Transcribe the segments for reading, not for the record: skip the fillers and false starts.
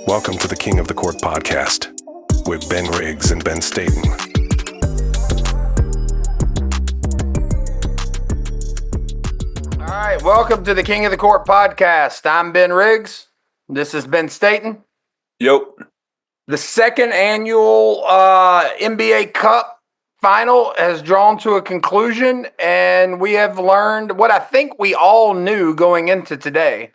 Welcome to the King of the Court podcast with Ben Riggs and Ben Staten. All right, welcome to the King of the Court podcast. I'm Ben Riggs. This is Ben Staten. Yep. The second annual NBA Cup final has drawn to a conclusion, and we have learned what I think we all knew going into today,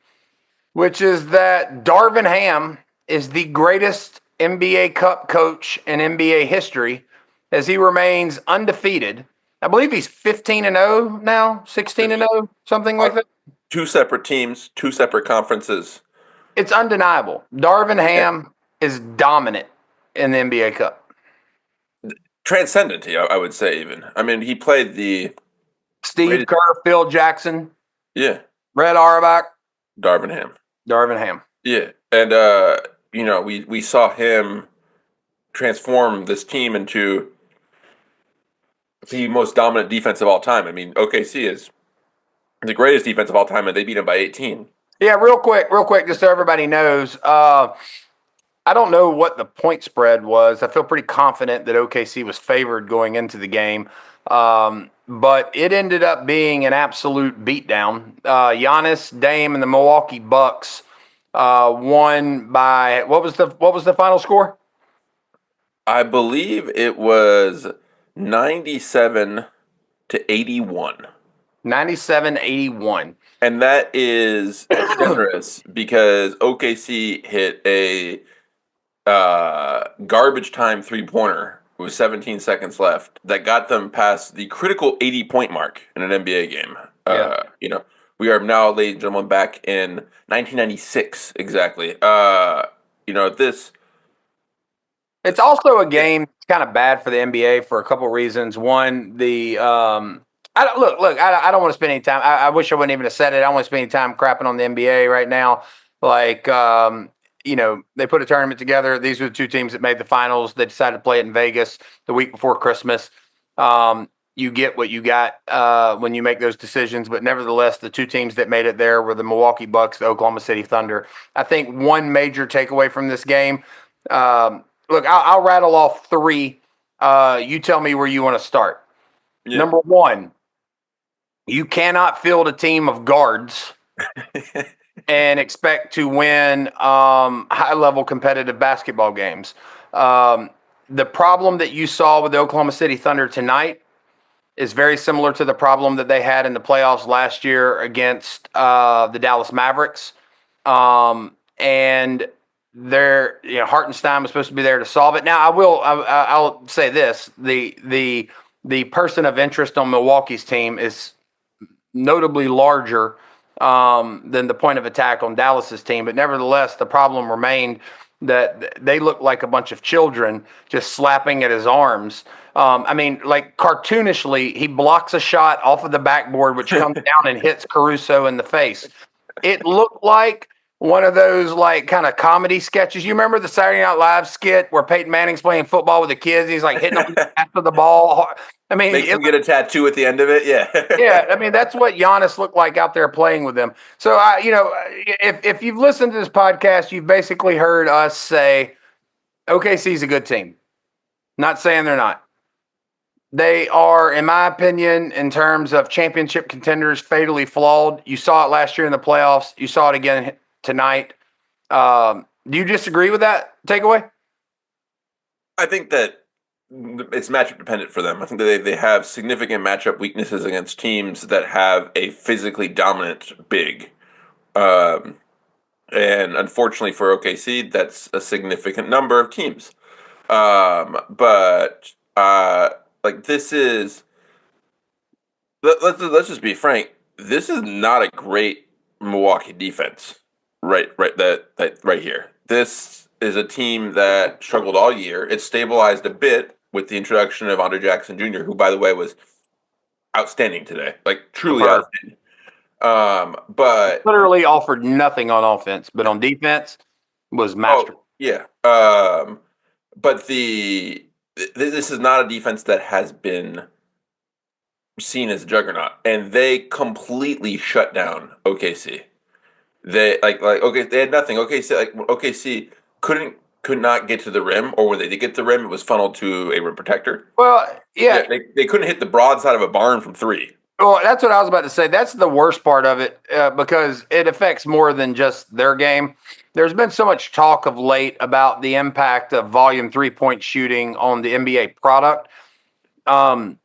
which is that Darvin Ham is the greatest NBA Cup coach in NBA history as he remains undefeated. I believe he's 15-0 now, 16-0, something like that. Two separate teams, two separate conferences. It's undeniable. Darvin Ham is dominant in the NBA Cup. Transcendent, I would say even. I mean, he played the Steve Kerr, Phil Jackson, Red Auerbach, Darvin Ham. Yeah. And we saw him transform this team into the most dominant defense of all time. I mean, OKC is the greatest defense of all time, and they beat him by 18. Yeah, real quick, just so everybody knows. I don't know what the point spread was. I feel pretty confident that OKC was favored going into the game. But it ended up being an absolute beatdown. Giannis, Dame, and the Milwaukee Bucks won by what was the final score? I believe it was 97-81. 97-81. And that is generous because OKC hit a garbage time three-pointer with 17 seconds left that got them past the critical 80-point mark in an NBA game. We are now, ladies and gentlemen, back in 1996 exactly. This. It's also a game kind of bad for the NBA for a couple of reasons. One, I don't want to spend any time. I wish I wouldn't even have said it. I don't want to spend any time crapping on the NBA right now. Like, they put a tournament together. These were the two teams that made the finals. They decided to play it in Vegas the week before Christmas. You get what you got when you make those decisions. But nevertheless, the two teams that made it there were the Milwaukee Bucks, the Oklahoma City Thunder. I think one major takeaway from this game, I'll rattle off three. You tell me where you want to start. Yeah. Number one, you cannot field a team of guards and expect to win high-level competitive basketball games. The problem that you saw with the Oklahoma City Thunder tonight is very similar to the problem that they had in the playoffs last year against the Dallas Mavericks. And Hartenstein was supposed to be there to solve it. Now, I'll say this: the person of interest on Milwaukee's team is notably larger than the point of attack on Dallas's team. But nevertheless, the problem remained that they looked like a bunch of children just slapping at his arms. Cartoonishly, he blocks a shot off of the backboard, which comes down and hits Caruso in the face. It looked like one of those kind of comedy sketches. You remember the Saturday Night Live skit where Peyton Manning's playing football with the kids? He's hitting them after the ball. Makes him get a tattoo at the end of it. Yeah. Yeah. That's what Giannis looked like out there playing with them. So, if you've listened to this podcast, you've basically heard us say, OKC's a good team. Not saying they're not. They are, in my opinion, in terms of championship contenders, fatally flawed. You saw it last year in the playoffs. You saw it again tonight. Do you disagree with that takeaway? I think that it's matchup dependent for them. I think that they have significant matchup weaknesses against teams that have a physically dominant big. And unfortunately for OKC, that's a significant number of teams. This is, let's just be frank, this is not a great Milwaukee defense. Right here. This is a team that struggled all year. It stabilized a bit with the introduction of Andre Jackson Jr., who, by the way, was outstanding today. Truly outstanding. But literally offered nothing on offense, but on defense was masterful. Yeah. But this is not a defense that has been seen as a juggernaut, and they completely shut down OKC. They they had nothing. OKC could not get to the rim, or when they did get to the rim, it was funneled to a rim protector. Well, yeah. They couldn't hit the broadside of a barn from three. Well, that's what I was about to say. That's the worst part of it because it affects more than just their game. There's been so much talk of late about the impact of volume 3-point shooting on the NBA product. I'm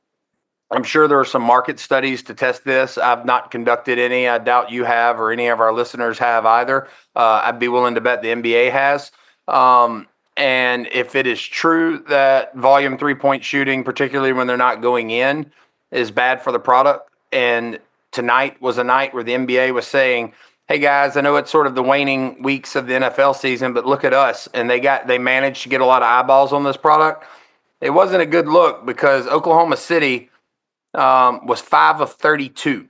sure there are some market studies to test this. I've not conducted any. I doubt you have or any of our listeners have either. I'd be willing to bet the NBA has. And if it is true that volume 3-point shooting, particularly when they're not going in, is bad for the product, and tonight was a night where the NBA was saying, hey guys, I know it's sort of the waning weeks of the NFL season, but look at us. And they managed to get a lot of eyeballs on this product. It wasn't a good look because Oklahoma City was 5 of 32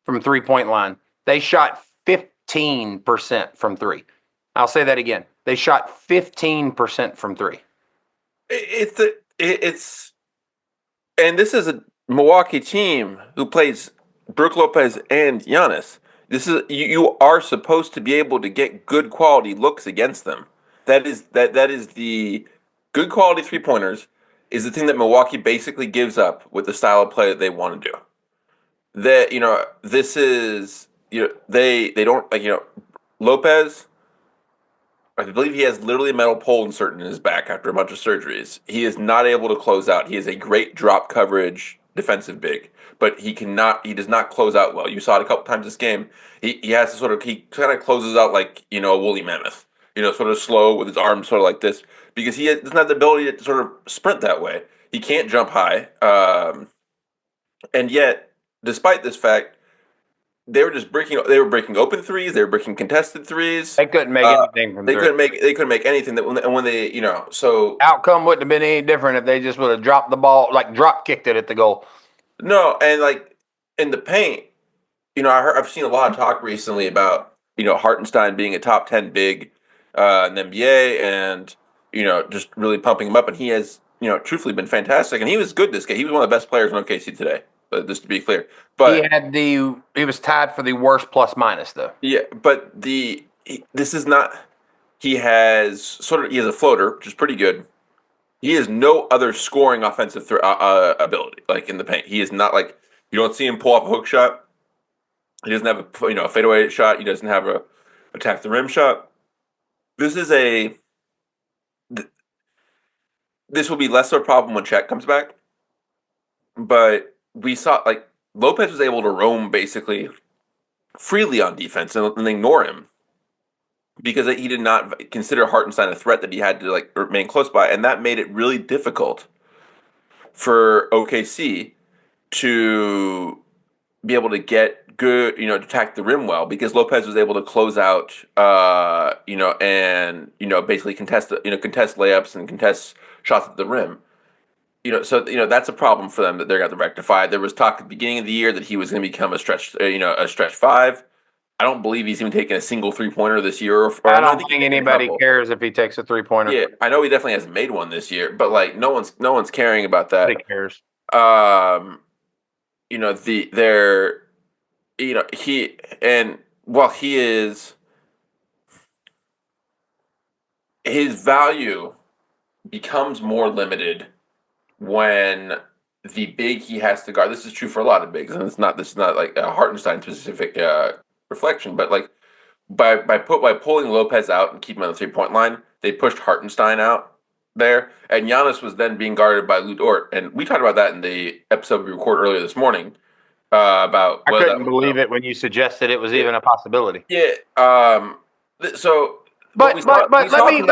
from 3-point line. They shot 15% from three. I'll say that again. They shot 15% from three. And this is a Milwaukee team who plays Brook Lopez and Giannis. You are supposed to be able to get good quality looks against them. That is the good quality 3-pointers is the thing that Milwaukee basically gives up with the style of play that they want to do. This is they don't Lopez. I believe he has literally a metal pole inserted in his back after a bunch of surgeries. He is not able to close out. He is a great drop coverage defensive big, but he does not close out well. You saw it a couple times this game. He has to he kind of closes out like, a woolly mammoth, sort of slow with his arms sort of like this because he doesn't have the ability to sort of sprint that way. He can't jump high. And yet, despite this fact, they were breaking open threes. They were breaking contested threes. They couldn't make anything from They three. couldn't make anything that when they so Outcome wouldn't have been any different if they just would have dropped the ball, like drop kicked it at the goal. no, and like in the paint, I've seen a lot of talk recently about Hartenstein being a top 10 big in the NBA and just really pumping him up, and he has truthfully been fantastic, and he was good this game. He was one of the best players in OKC today. Just to be clear, but he was tied for the worst plus minus though. yeah, but this is not. He has a floater, which is pretty good. He has no other scoring offensive ability, like in the paint. He is not like you don't see him pull off a hook shot. He doesn't have a fadeaway shot. He doesn't have a attack the rim shot. This will be less of a problem when Chet comes back, but we saw like Lopez was able to roam basically freely on defense and ignore him because he did not consider Hartenstein a threat that he had to remain close by, and that made it really difficult for OKC to be able to get good, to attack the rim well because Lopez was able to close out, and basically contest layups and contest shots at the rim. So that's a problem for them that they're going to rectify. There was talk at the beginning of the year that he was going to become a stretch 5. I don't believe he's even taken a single 3-pointer this year. I don't think anybody cares if he takes a 3-pointer. Yeah, I know he definitely hasn't made one this year, but no one's caring about that. Nobody cares. His value becomes more limited when the big he has to guard. This is true for a lot of bigs, and this is not like a Hartenstein specific reflection, but by pulling Lopez out and keeping him on the 3-point line, they pushed Hartenstein out there, and Giannis was then being guarded by Lou Dort, and we talked about that in the episode we recorded earlier this morning. About I couldn't believe it when you suggested it was even a possibility. Yeah. So, but let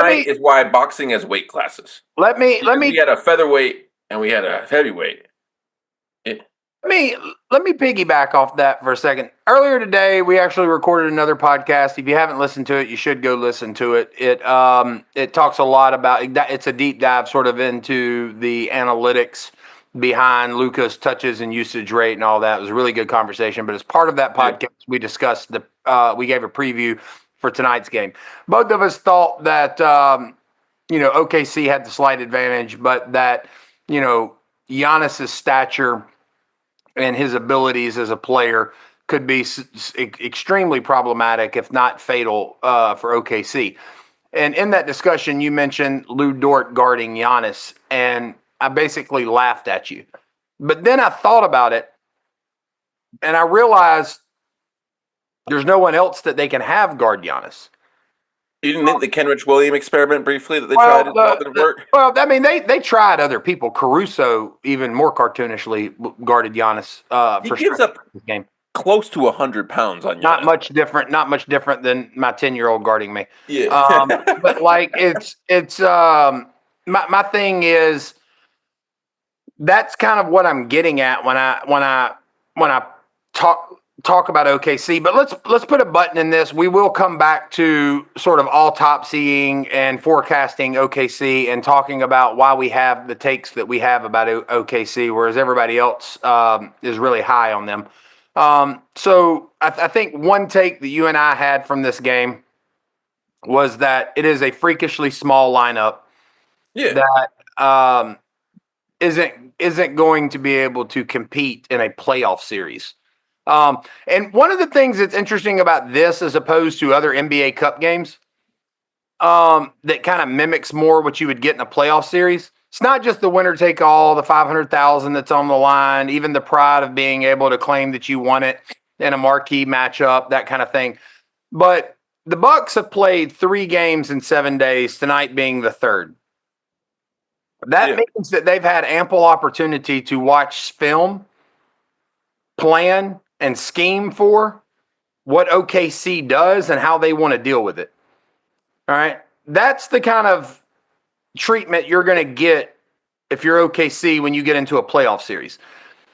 me is why boxing has weight classes. We had a featherweight and we had a heavyweight. Let me piggyback off that for a second. Earlier today, we actually recorded another podcast. If you haven't listened to it, you should go listen to it. It talks a lot about it's a deep dive sort of into the analytics behind Luka's touches and usage rate and all that. It was a really good conversation. But as part of that podcast, we discussed we gave a preview for tonight's game. Both of us thought that OKC had the slight advantage, but that Giannis's stature and his abilities as a player could be extremely problematic, if not fatal, for OKC. And in that discussion, you mentioned Lou Dort guarding Giannis, and I basically laughed at you. But then I thought about it, and I realized there's no one else that they can have guard Giannis. You didn't think the Kenrich Williams experiment briefly that they tried as well didn't work? Well, I mean, they tried other people. Caruso, even more cartoonishly, guarded Giannis He for gives up this game. close to 100 pounds on Giannis. Not much different than my 10-year-old guarding me. Yeah. But like it's my thing is that's kind of what I'm getting at when I talk about OKC. But let's put a button in this. We will come back to sort of autopsying and forecasting OKC and talking about why we have the takes that we have about OKC, whereas everybody else is really high on them. So I think one take that you and I had from this game was that it is a freakishly small lineup that isn't going to be able to compete in a playoff series. And one of the things that's interesting about this, as opposed to other NBA Cup games, that kind of mimics more what you would get in a playoff series. It's not just the winner take all, the 500,000 that's on the line, even the pride of being able to claim that you won it in a marquee matchup, that kind of thing. But the Bucks have played 3 games in 7 days, tonight being the third. That means that they've had ample opportunity to watch film, plan, and scheme for what OKC does and how they want to deal with it. All right. That's the kind of treatment you're going to get if you're OKC when you get into a playoff series.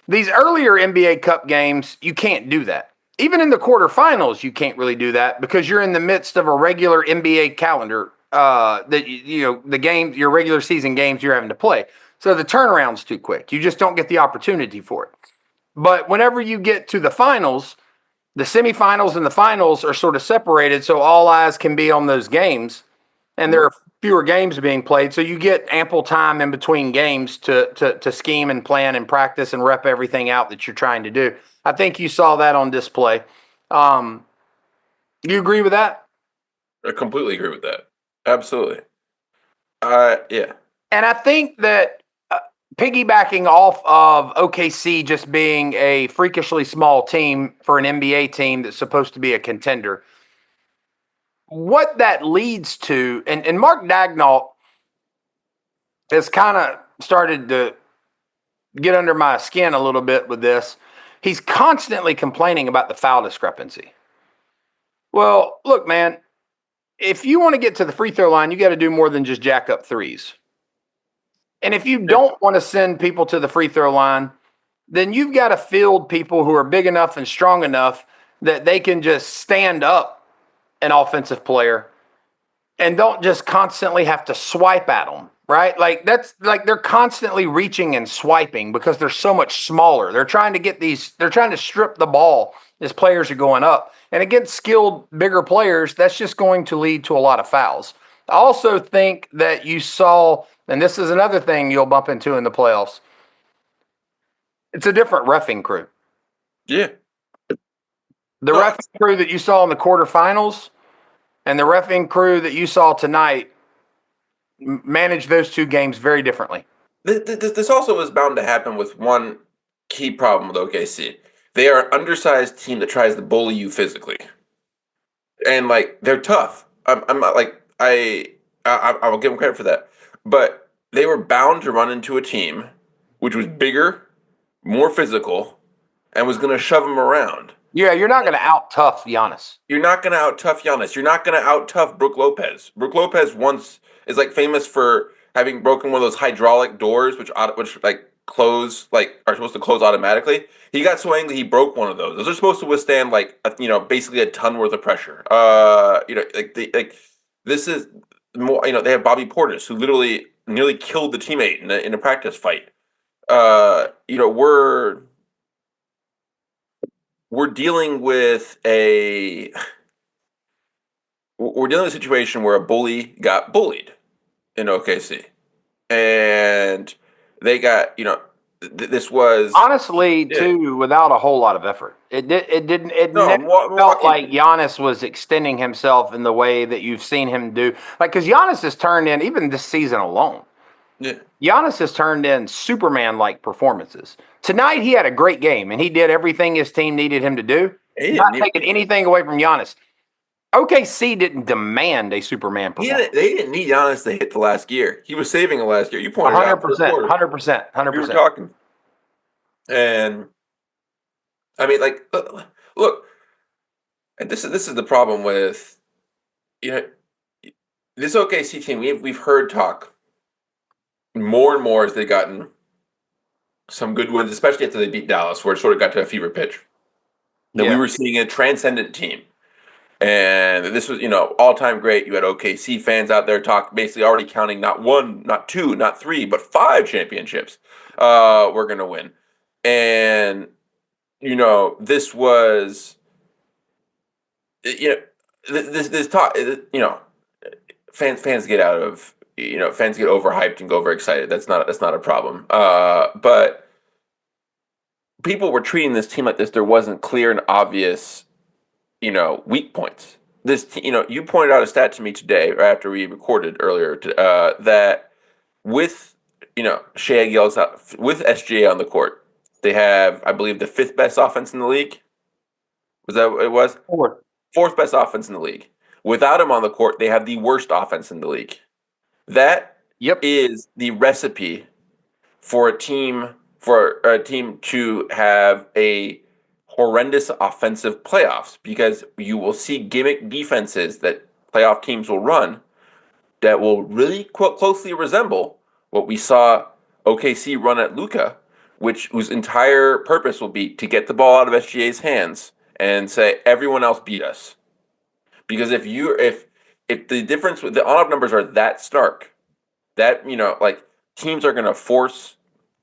These earlier NBA Cup games, you can't do that. Even in the quarterfinals, you can't really do that because you're in the midst of a regular NBA calendar that your regular season games you're having to play. So the turnaround's too quick. You just don't get the opportunity for it. But whenever you get to the finals, the semifinals and the finals are sort of separated, so all eyes can be on those games, and there are fewer games being played, so you get ample time in between games to scheme and plan and practice and rep everything out that you're trying to do. I think you saw that on display. You agree with that? I completely agree with that. Absolutely. Yeah. And I think that piggybacking off of OKC just being a freakishly small team for an NBA team that's supposed to be a contender, what that leads to, and Mark Daigneault has kind of started to get under my skin a little bit with this. He's constantly complaining about the foul discrepancy. Well, look, man, if you want to get to the free throw line, you got to do more than just jack up threes. And if you don't want to send people to the free throw line, then you've got to field people who are big enough and strong enough that they can just stand up an offensive player and don't just constantly have to swipe at them, right? Like they're constantly reaching and swiping because they're so much smaller. They're trying to strip the ball as players are going up. And against skilled, bigger players, that's just going to lead to a lot of fouls. I also think that you saw, and this is another thing you'll bump into in the playoffs, it's a different reffing crew. Yeah. The reffing crew that you saw in the quarterfinals and the reffing crew that you saw tonight manage those 2 games very differently. This also is bound to happen with one key problem with OKC. They are an undersized team that tries to bully you physically. And, like, they're tough. I'm not, like, I'll give them credit for that. But they were bound to run into a team which was bigger, more physical, and was going to shove them around. Yeah, you're not going to out-tough Giannis. You're not going to out-tough Giannis. You're not going to out-tough Brook Lopez. Brook Lopez once is, like, famous for having broken one of those hydraulic doors, which like close, like are supposed to close automatically. He got so angry he broke one of those. Those are supposed to withstand basically a ton worth of pressure. This is more. They have Bobby Portis, who literally nearly killed the teammate in a practice fight. We're dealing with a situation where a bully got bullied in OKC, and they got this was honestly too without a whole lot of effort. It never felt like Giannis was extending himself in the way that you've seen him do. Like, because Giannis has turned in, even this season alone, Giannis has turned in Superman-like performances. Tonight he had a great game and he did everything his team needed him to do. Not taking anything away from Giannis. OKC didn't demand a Superman performance. They didn't need Giannis to hit the last gear. He was saving the last year. You pointed out 100%, 100%. We were talking. And I mean, like, look, and this is the problem with, this OKC team. We've heard talk more and more as they've gotten some good wins, especially after they beat Dallas, where it sort of got to a fever pitch. That we were seeing a transcendent team. And this was, all-time great. You had OKC fans out there basically already counting not one, not two, not three, but 5 championships we're going to win. And, this was, this talk, fans get out of, fans get overhyped and go overexcited. That's not a problem. But people were treating this team like this. There wasn't clear and obvious weak points. This, you pointed out a stat to me today, or after we recorded earlier, that with, Shai Gilgeous, with SGA on the court, they have, I believe, the 5th best offense in the league. Was that what it was? 4th best offense in the league. Without him on the court, they have the worst offense in the league. That is the recipe for a team to have a horrendous offensive playoffs, because you will see gimmick defenses that playoff teams will run that will really closely resemble what we saw OKC run at Luka, whose entire purpose will be to get the ball out of SGA's hands and say everyone else beat us. Because if the difference with the on-off numbers are that stark, that teams are going to force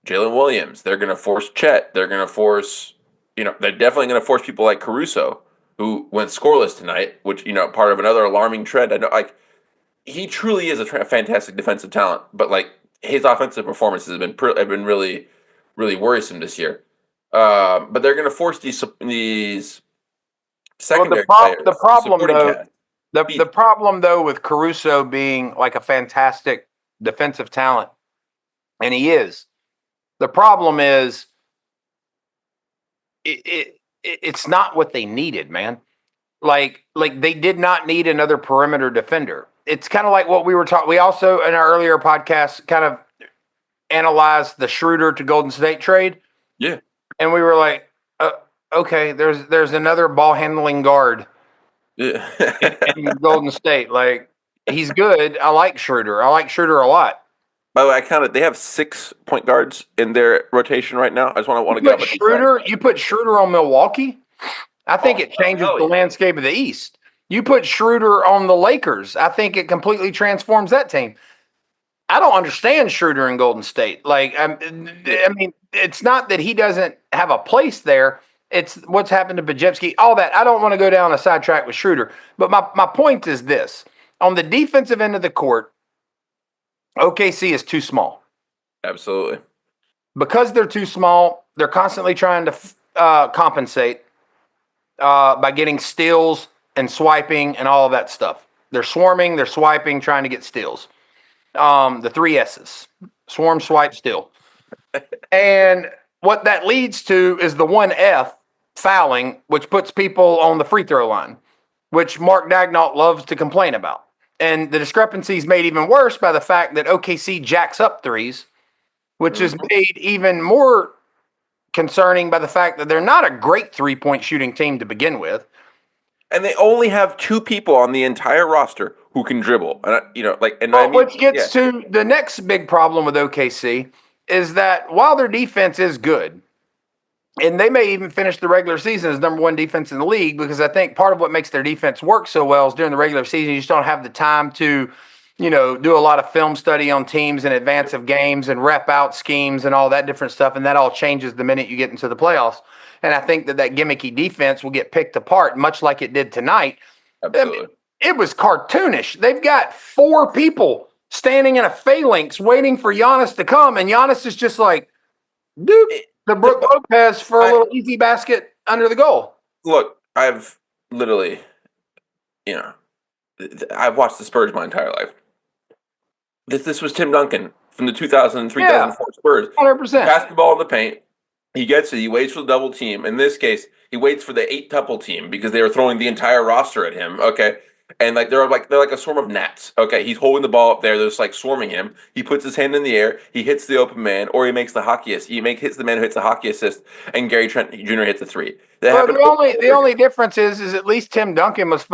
Jalen Williams, they're going to force Chet, they're going to force. They're definitely going to force people like Caruso, who went scoreless tonight, which, part of another alarming trend. I know, he truly is a fantastic defensive talent, but, his offensive performances have been really, really worrisome this year. But they're going to force these secondary players. The problem, though, with Caruso being like a fantastic defensive talent, and he is, the problem is, it's not what they needed, man. Like they did not need another perimeter defender. It's kind of like what we were talking. We also in our earlier podcast kind of analyzed the Schroeder to Golden State trade. Yeah, and we were like, okay, there's another ball handling guard. Yeah. in Golden State. Like, he's good. I like Schroeder a lot. By the way, they have 6 point guards in their rotation right now. I just want to get up Schroeder. You put Schroeder on Milwaukee, I think it changes the landscape of the East. You put Schroeder on the Lakers, I think it completely transforms that team. I don't understand Schroeder in Golden State. I mean, it's not that he doesn't have a place there. It's what's happened to Bajewski, all that. I don't want to go down a sidetrack with Schroeder. But my point is this. On the defensive end of the court, OKC is too small. Absolutely. Because they're too small, they're constantly trying to compensate by getting steals and swiping and all of that stuff. They're swarming, they're swiping, trying to get steals. The 3 S's. Swarm, swipe, steal. And what that leads to is the 1 F, fouling, which puts people on the free throw line, which Mark Daignault loves to complain about. And the discrepancy is made even worse by the fact that OKC jacks up threes, which is made even more concerning by the fact that they're not a great three-point shooting team to begin with. And they only have 2 people on the entire roster who can dribble. Which gets to the next big problem with OKC is that while their defense is good, and they may even finish the regular season as number 1 defense in the league, because I think part of what makes their defense work so well is during the regular season, you just don't have the time to, do a lot of film study on teams in advance of games and rep out schemes and all that different stuff. And that all changes the minute you get into the playoffs. And I think that gimmicky defense will get picked apart, much like it did tonight. Absolutely. I mean, it was cartoonish. They've got 4 people standing in a phalanx waiting for Giannis to come, and Giannis is just like, Dude, It- the Brook Lopez for a little easy basket under the goal. Look, I've literally, I've watched the Spurs my entire life. This was Tim Duncan from the 2003 Yeah, 2004 Spurs. 100%. Basketball in the paint. He gets it. He waits for the double team. In this case, he waits for the 8-tuple team because they were throwing the entire roster at him. Okay, and they're like a swarm of gnats. Okay, he's holding the ball up there. They're just like swarming him. He puts his hand in the air. He hits the open man, or he makes the hockey assist. Hits the man who hits the hockey assist, and Gary Trent Jr. hits a three. That Well, happened. the only difference is at least Tim Duncan was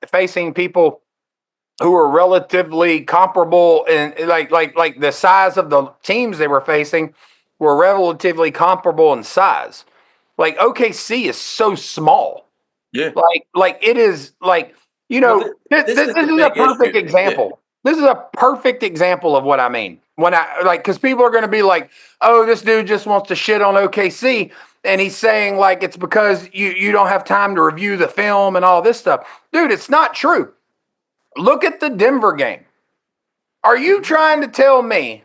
facing people who were relatively comparable and like the size of the teams they were facing were relatively comparable in size. Like OKC is so small. Yeah. Like it is like this is a perfect example. Yeah. This is a perfect example of what I mean. When because people are going to be like, oh, this dude just wants to shit on OKC. And he's saying like it's because you don't have time to review the film and all this stuff. Dude, it's not true. Look at the Denver game. Are you trying to tell me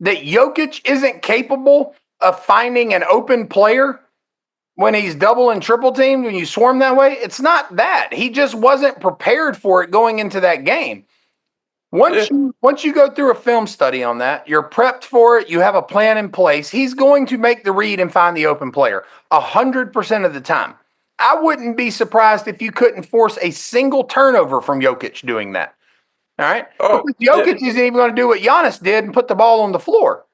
that Jokic isn't capable of finding an open player when he's double and triple teamed when you swarm that way? It's not that. He just wasn't prepared for it going into that game. Once you go through a film study on that, you're prepped for it, you have a plan in place, he's going to make the read and find the open player 100% of the time. I wouldn't be surprised if you couldn't force a single turnover from Jokic doing that. All right? Because Jokic isn't even going to do what Giannis did and put the ball on the floor.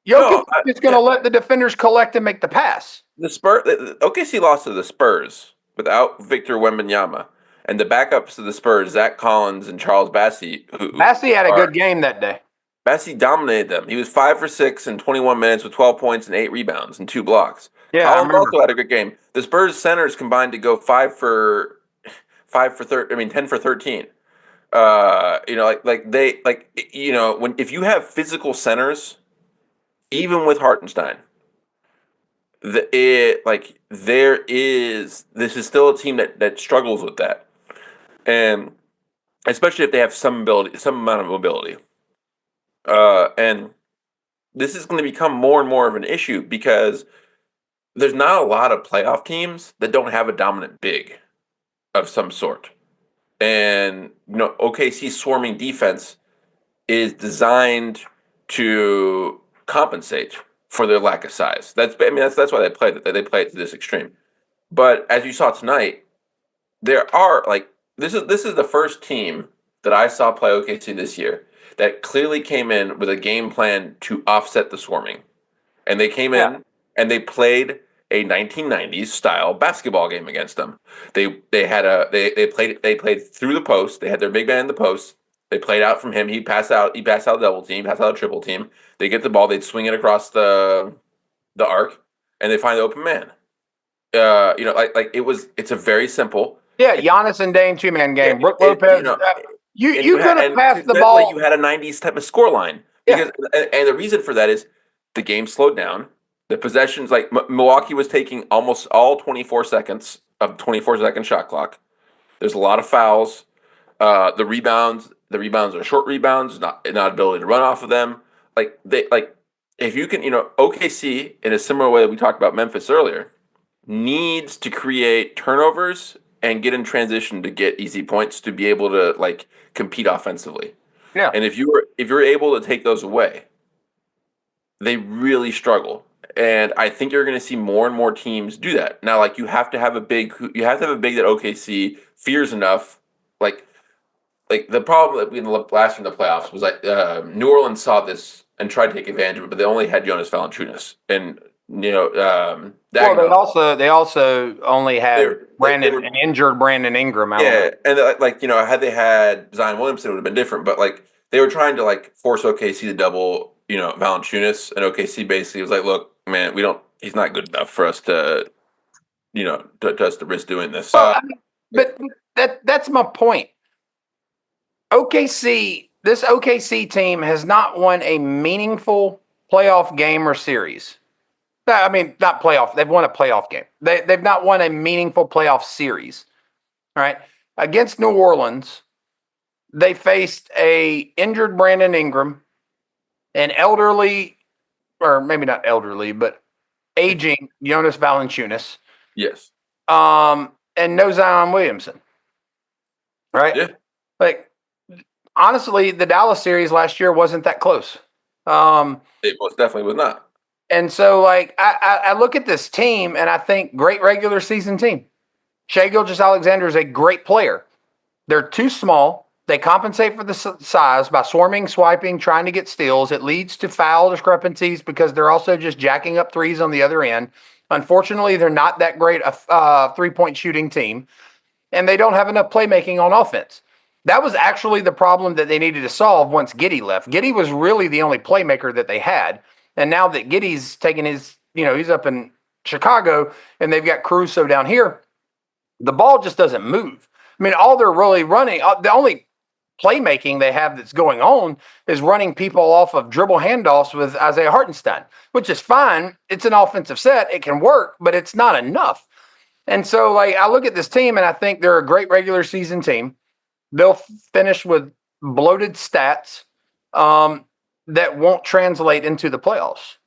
Jokic is going to let the defenders collect and make the pass. The OKC lost to the Spurs without Victor Wembanyama. And the backups of the Spurs, Zach Collins and Charles Bassey. Bassey had a good game that day. Bassey dominated them. He was 5 for 6 in 21 minutes with 12 points and 8 rebounds and 2 blocks. Yeah, Collins also had a good game. The Spurs centers combined to go 10 for 13. If you have physical centers, even with Hartenstein, this is still a team that struggles with that. And especially if they have some amount of mobility. And this is going to become more and more of an issue because there's not a lot of playoff teams that don't have a dominant big of some sort. And OKC's swarming defense is designed to compensate for their lack of size. That's why they play it to this extreme. But as you saw tonight, there are this is the first team that I saw play OKC this year that clearly came in with a game plan to offset the swarming. And they came in and they played a 1990s style basketball game against them. They played through the post. They had their big man in the post. They played out from him. He passed out a double team, passed out a triple team. They get the ball, they'd swing it across the arc, and they find the open man. It's a very simple. Yeah, Giannis and Dame 2-man game. Brook Lopez. You could have passed the ball. You had a 90s type of scoreline. And the reason for that is the game slowed down. The possessions, Milwaukee was taking almost all 24 seconds of 24-second shot clock. There's a lot of fouls. The rebounds are short rebounds, not ability to run off of them. If you can, OKC in a similar way that we talked about Memphis earlier, needs to create turnovers and get in transition to get easy points to be able to compete offensively. Yeah. And if you're able to take those away, they really struggle. And I think you're going to see more and more teams do that. Now, you have to have a big that OKC fears enough. The problem that we last in the playoffs was New Orleans saw this and tried to take advantage of it, but they only had Jonas Valanciunas, and they also only had an injured Brandon Ingram out. Yeah, and had they had Zion Williamson, it would have been different. But they were trying to force OKC to double Valanciunas, and OKC basically was like, look, man, he's not good enough for us to to risk doing this. But that's my point. This OKC team has not won a meaningful playoff game or series. I mean, not playoff. They've won a playoff game. They've not won a meaningful playoff series. All right. Against New Orleans, they faced a injured Brandon Ingram, an elderly or maybe not elderly, but aging Jonas Valanciunas, Yes. and no Zion Williamson, right? Yeah. Like, honestly, the Dallas series last year wasn't that close. It most definitely was not. And so, like, I look at this team and I think great regular season team. Shai Gilgeous Alexander is a great player. They're too small. They compensate for the size by swarming, swiping, trying to get steals. It leads to foul discrepancies because they're also just jacking up threes on the other end. Unfortunately, they're not that great a three-point shooting team, and they don't have enough playmaking on offense. That was actually the problem that they needed to solve once Giddey left. Giddey was really the only playmaker that they had. And now that Giddey's taken his, he's up in Chicago and they've got Caruso down here, the ball just doesn't move. I mean, all they're really running, the only playmaking they have that's going on is running people off of dribble handoffs with Isaiah Hartenstein, which is fine. It's an offensive set. It can work, but it's not enough. And so, like, I look at this team and I think they're a great regular season team. They'll finish with bloated stats that won't translate into the playoffs.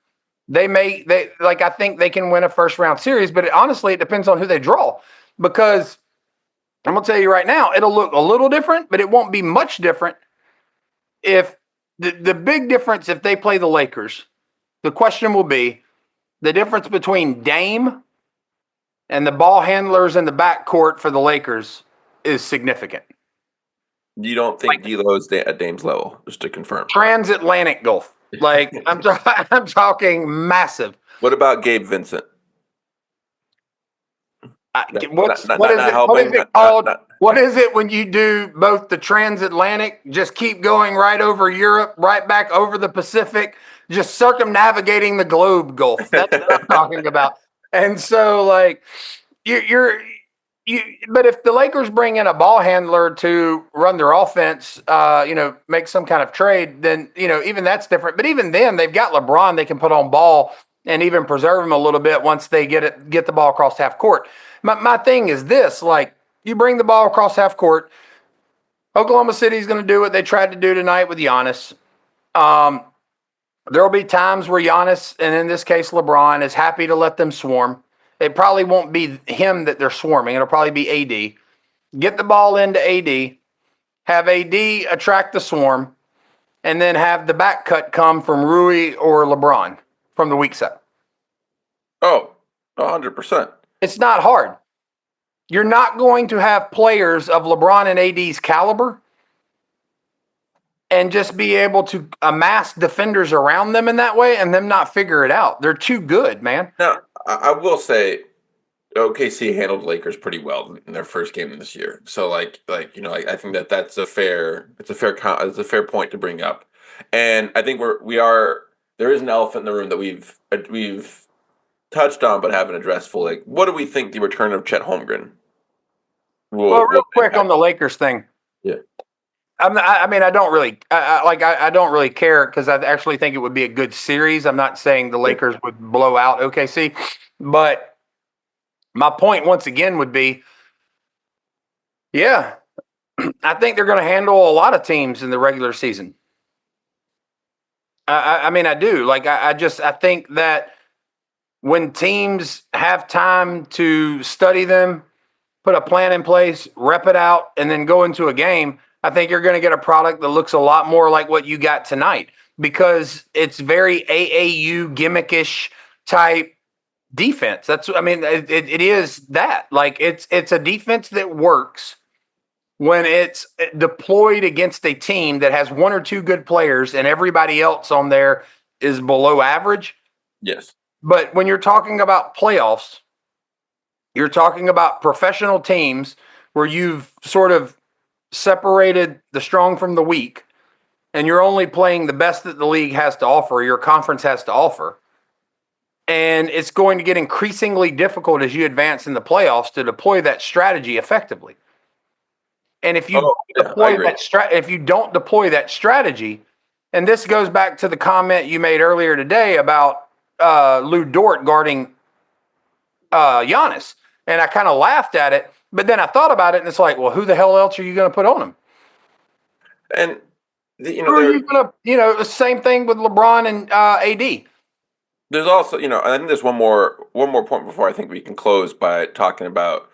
I think they can win a first round series, but honestly, it depends on who they draw. Because I'm going to tell you right now, it'll look a little different, but it won't be much different if the big difference if they play the Lakers. The question will be the difference between Dame and the ball handlers in the backcourt for the Lakers is significant. You don't think D'Lo's at Dame's level, just to confirm? Transatlantic Gulf. Like, I'm talking massive. What about Gabe Vincent? What is it called? What is it when you do both the transatlantic, just keep going right over Europe, right back over the Pacific, just circumnavigating the globe Gulf? That's what I'm talking about. And so, like, but if the Lakers bring in a ball handler to run their offense, make some kind of trade, then, even that's different. But even then, they've got LeBron they can put on ball and even preserve him a little bit once they get the ball across half court. My thing is this, like, you bring the ball across half court, Oklahoma City's going to do what they tried to do tonight with Giannis. There will be times where Giannis, and in this case LeBron, is happy to let them swarm. It probably won't be him that they're swarming. It'll probably be AD. Get the ball into AD, have AD attract the swarm, and then have the back cut come from Rui or LeBron from the weak side. Oh, 100%. It's not hard. You're not going to have players of LeBron and AD's caliber and just be able to amass defenders around them in that way and them not figure it out. They're too good, man. Now, I will say OKC handled Lakers pretty well in their first game this year. So I think that's a fair point to bring up. And I think there is an elephant in the room that we've touched on but haven't addressed fully. What do we think the return of Chet Holmgren will real quick on the Lakers thing. Yeah. I don't really care because I actually think it would be a good series. I'm not saying the Lakers would blow out OKC, but my point once again would be, I think they're going to handle a lot of teams in the regular season. I do. Like, I think that when teams have time to study them, put a plan in place, rep it out, and then go into a game, I think you're going to get a product that looks a lot more like what you got tonight because it's very AAU gimmickish type defense. It is that. Like, it's a defense that works when it's deployed against a team that has one or two good players and everybody else on there is below average. Yes. But when you're talking about playoffs, you're talking about professional teams where you've sort of separated the strong from the weak, and you're only playing the best that the league has to offer, your conference has to offer. And it's going to get increasingly difficult as you advance in the playoffs to deploy that strategy effectively. And if you don't deploy that strategy, and this goes back to the comment you made earlier today about Lou Dort guarding Giannis, and I kind of laughed at it. But then I thought about it, and it's like, well, who the hell else are you going to put on him? And who are you going to? The same thing with LeBron and AD. There's also, I think there's one more point before I think we can close by talking about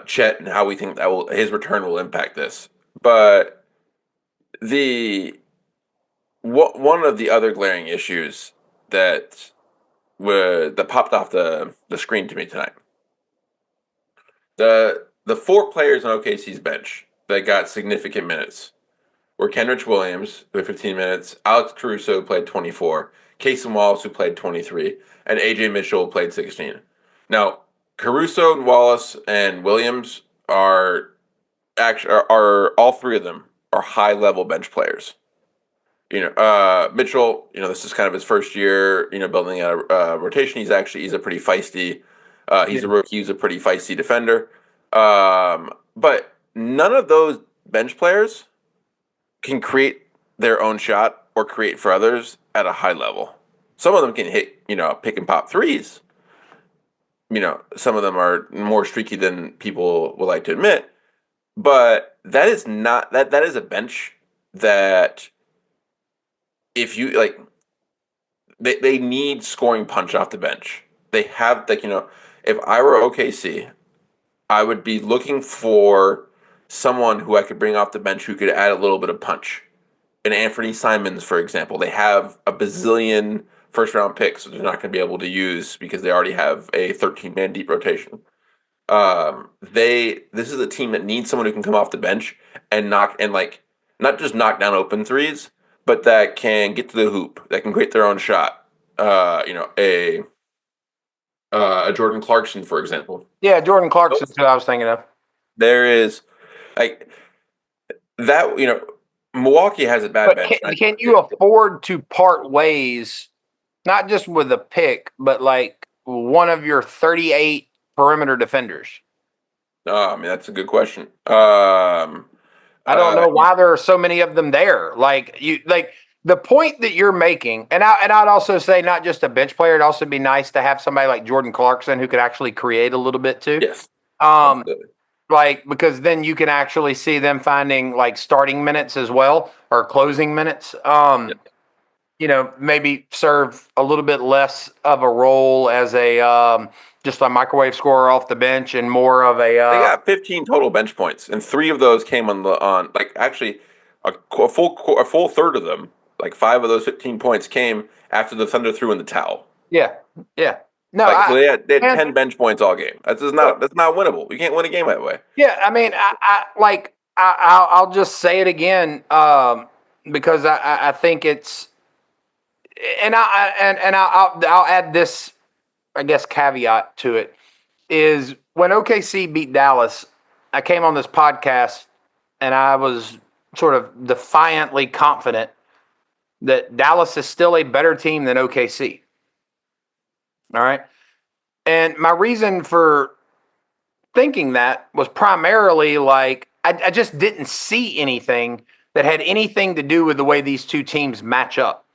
Chet and how we think that his return will impact this. But the one of the other glaring issues that that popped off the screen to me tonight. The four players on OKC's bench that got significant minutes were Kenrich Williams, who had 15 minutes, Alex Caruso, who played 24, Casey Wallace, who played 23, and AJ Mitchell, who played 16. Now, Caruso, Wallace, and Williams are all three of them are high level bench players. Mitchell, this is kind of his first year, building a rotation. He's a pretty feisty. He's a rookie. He's a pretty feisty defender. But none of those bench players can create their own shot or create for others at a high level. Some of them can hit, pick and pop threes. Some of them are more streaky than people would like to admit. But that is not that is a bench that if you like they need scoring punch off the bench. They have if I were OKC, I would be looking for someone who I could bring off the bench who could add a little bit of punch. And Anthony Simons, for example, they have a bazillion first round picks that they're not going to be able to use because they already have a 13-man deep rotation. This is a team that needs someone who can come off the bench and not just knock down open threes, but that can get to the hoop, that can create their own shot. A Jordan Clarkson, for example. Yeah, Jordan Clarkson's who I was thinking of. There is like that. Milwaukee has a bad bench. Can you afford to part ways, not just with a pick, but like one of your 38 perimeter defenders? I mean, that's a good question. I don't know why there are so many of them there. The point that you're making, and I'd also say not just a bench player. It'd also be nice to have somebody like Jordan Clarkson who could actually create a little bit too. Yes. Absolutely. Because then you can actually see them finding like starting minutes as well or closing minutes. Maybe serve a little bit less of a role as a just a microwave scorer off the bench and more of a. They got 15 total bench points, and 3 of those came on actually a full third of them. Like 5 of those 15 points came after the Thunder threw in the towel. Yeah. No, so they had 10 bench points all game. That's not winnable. You can't win a game that way. Yeah, I mean, I'll just say it again because I think it's, and I'll add this, I guess, caveat to it is when OKC beat Dallas, I came on this podcast and I was sort of defiantly confident that Dallas is still a better team than OKC. All right. And my reason for thinking that was primarily like I just didn't see anything that had anything to do with the way these two teams match up.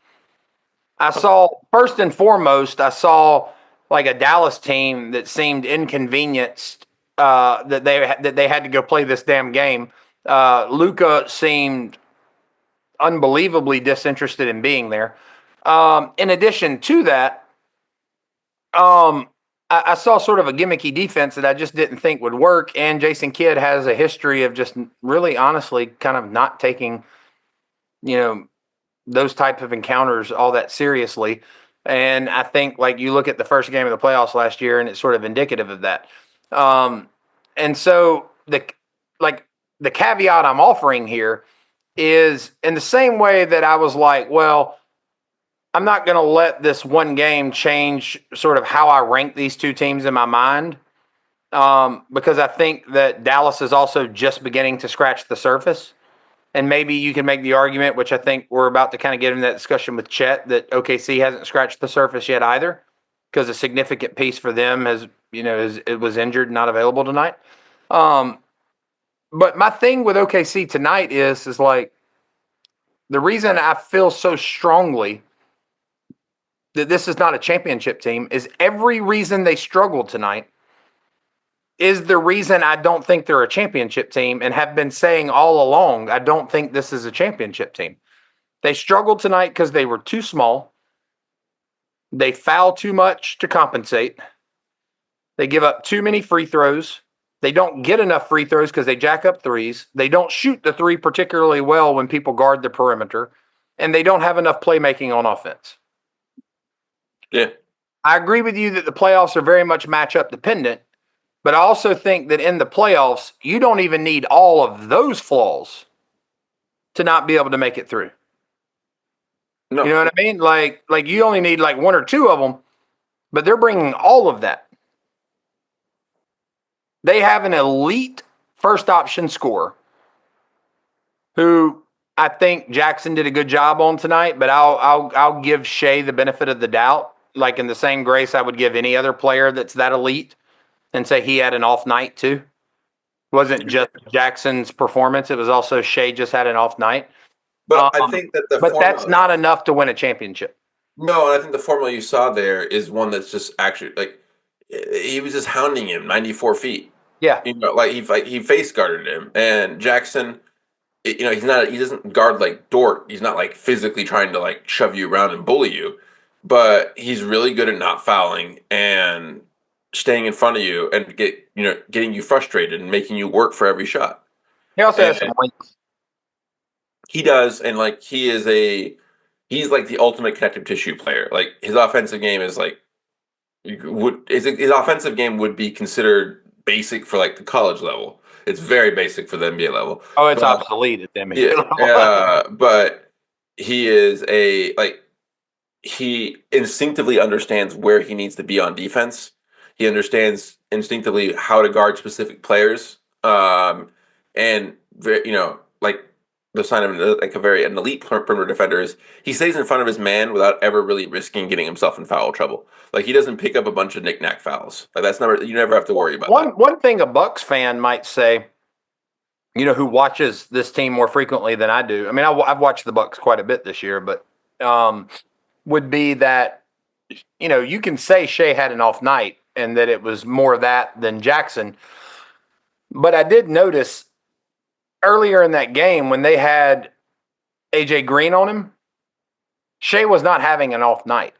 I saw, first and foremost, like a Dallas team that seemed inconvenienced that they had to go play this damn game. Luka seemed unbelievably disinterested in being there. In addition to that, I saw sort of a gimmicky defense that I just didn't think would work. And Jason Kidd has a history of just really honestly kind of not taking, those type of encounters all that seriously. And I think like you look at the first game of the playoffs last year and it's sort of indicative of that. And so the caveat I'm offering here is in the same way that I was like, well, I'm not going to let this one game change sort of how I rank these two teams in my mind because I think that Dallas is also just beginning to scratch the surface. And maybe you can make the argument, which I think we're about to kind of get into that discussion with Chet, that OKC hasn't scratched the surface yet either because a significant piece for them it was injured, not available tonight. But my thing with OKC tonight is like the reason I feel so strongly that this is not a championship team is every reason they struggled tonight is the reason I don't think they're a championship team and have been saying all along, I don't think this is a championship team. They struggled tonight because they were too small. They foul too much to compensate. They give up too many free throws. They don't get enough free throws because they jack up threes. They don't shoot the three particularly well when people guard the perimeter. And they don't have enough playmaking on offense. Yeah. I agree with you that the playoffs are very much matchup dependent, but I also think that in the playoffs, you don't even need all of those flaws to not be able to make it through. No. You know what I mean? Like you only need like one or two of them, but they're bringing all of that. They have an elite first option scorer who I think Jackson did a good job on tonight, but I'll give Shai the benefit of the doubt, like in the same grace I would give any other player that's that elite, and say he had an off night too. It wasn't just Jackson's performance; it was also Shai just had an off night. But I think that but that's not enough to win a championship. No, and I think the formula you saw there is one that's just actually like he was just hounding him 94 feet. Yeah. Like he face guarded him, and Jackson, he doesn't guard like Dort. He's not like physically trying to like shove you around and bully you, but he's really good at not fouling and staying in front of you and getting you frustrated and making you work for every shot. He also has some points. He does, and like he's like the ultimate connective tissue player. Like his offensive game is like his offensive game would be considered basic for like the college level. It's very basic for the NBA level. Oh, it's obsolete at the NBA level. But he is he instinctively understands where he needs to be on defense. He understands instinctively how to guard specific players. And like the sign of an elite perimeter defender is he stays in front of his man without ever really risking getting himself in foul trouble. Like he doesn't pick up a bunch of knick-knack fouls. Like you never have to worry about that. One thing a Bucks fan might say, who watches this team more frequently than I do. I mean, I've watched the Bucks quite a bit this year, but would be that you can say Shai had an off night and that it was more that than Jackson. But I did notice earlier in that game when they had AJ Green on him, Shai was not having an off night.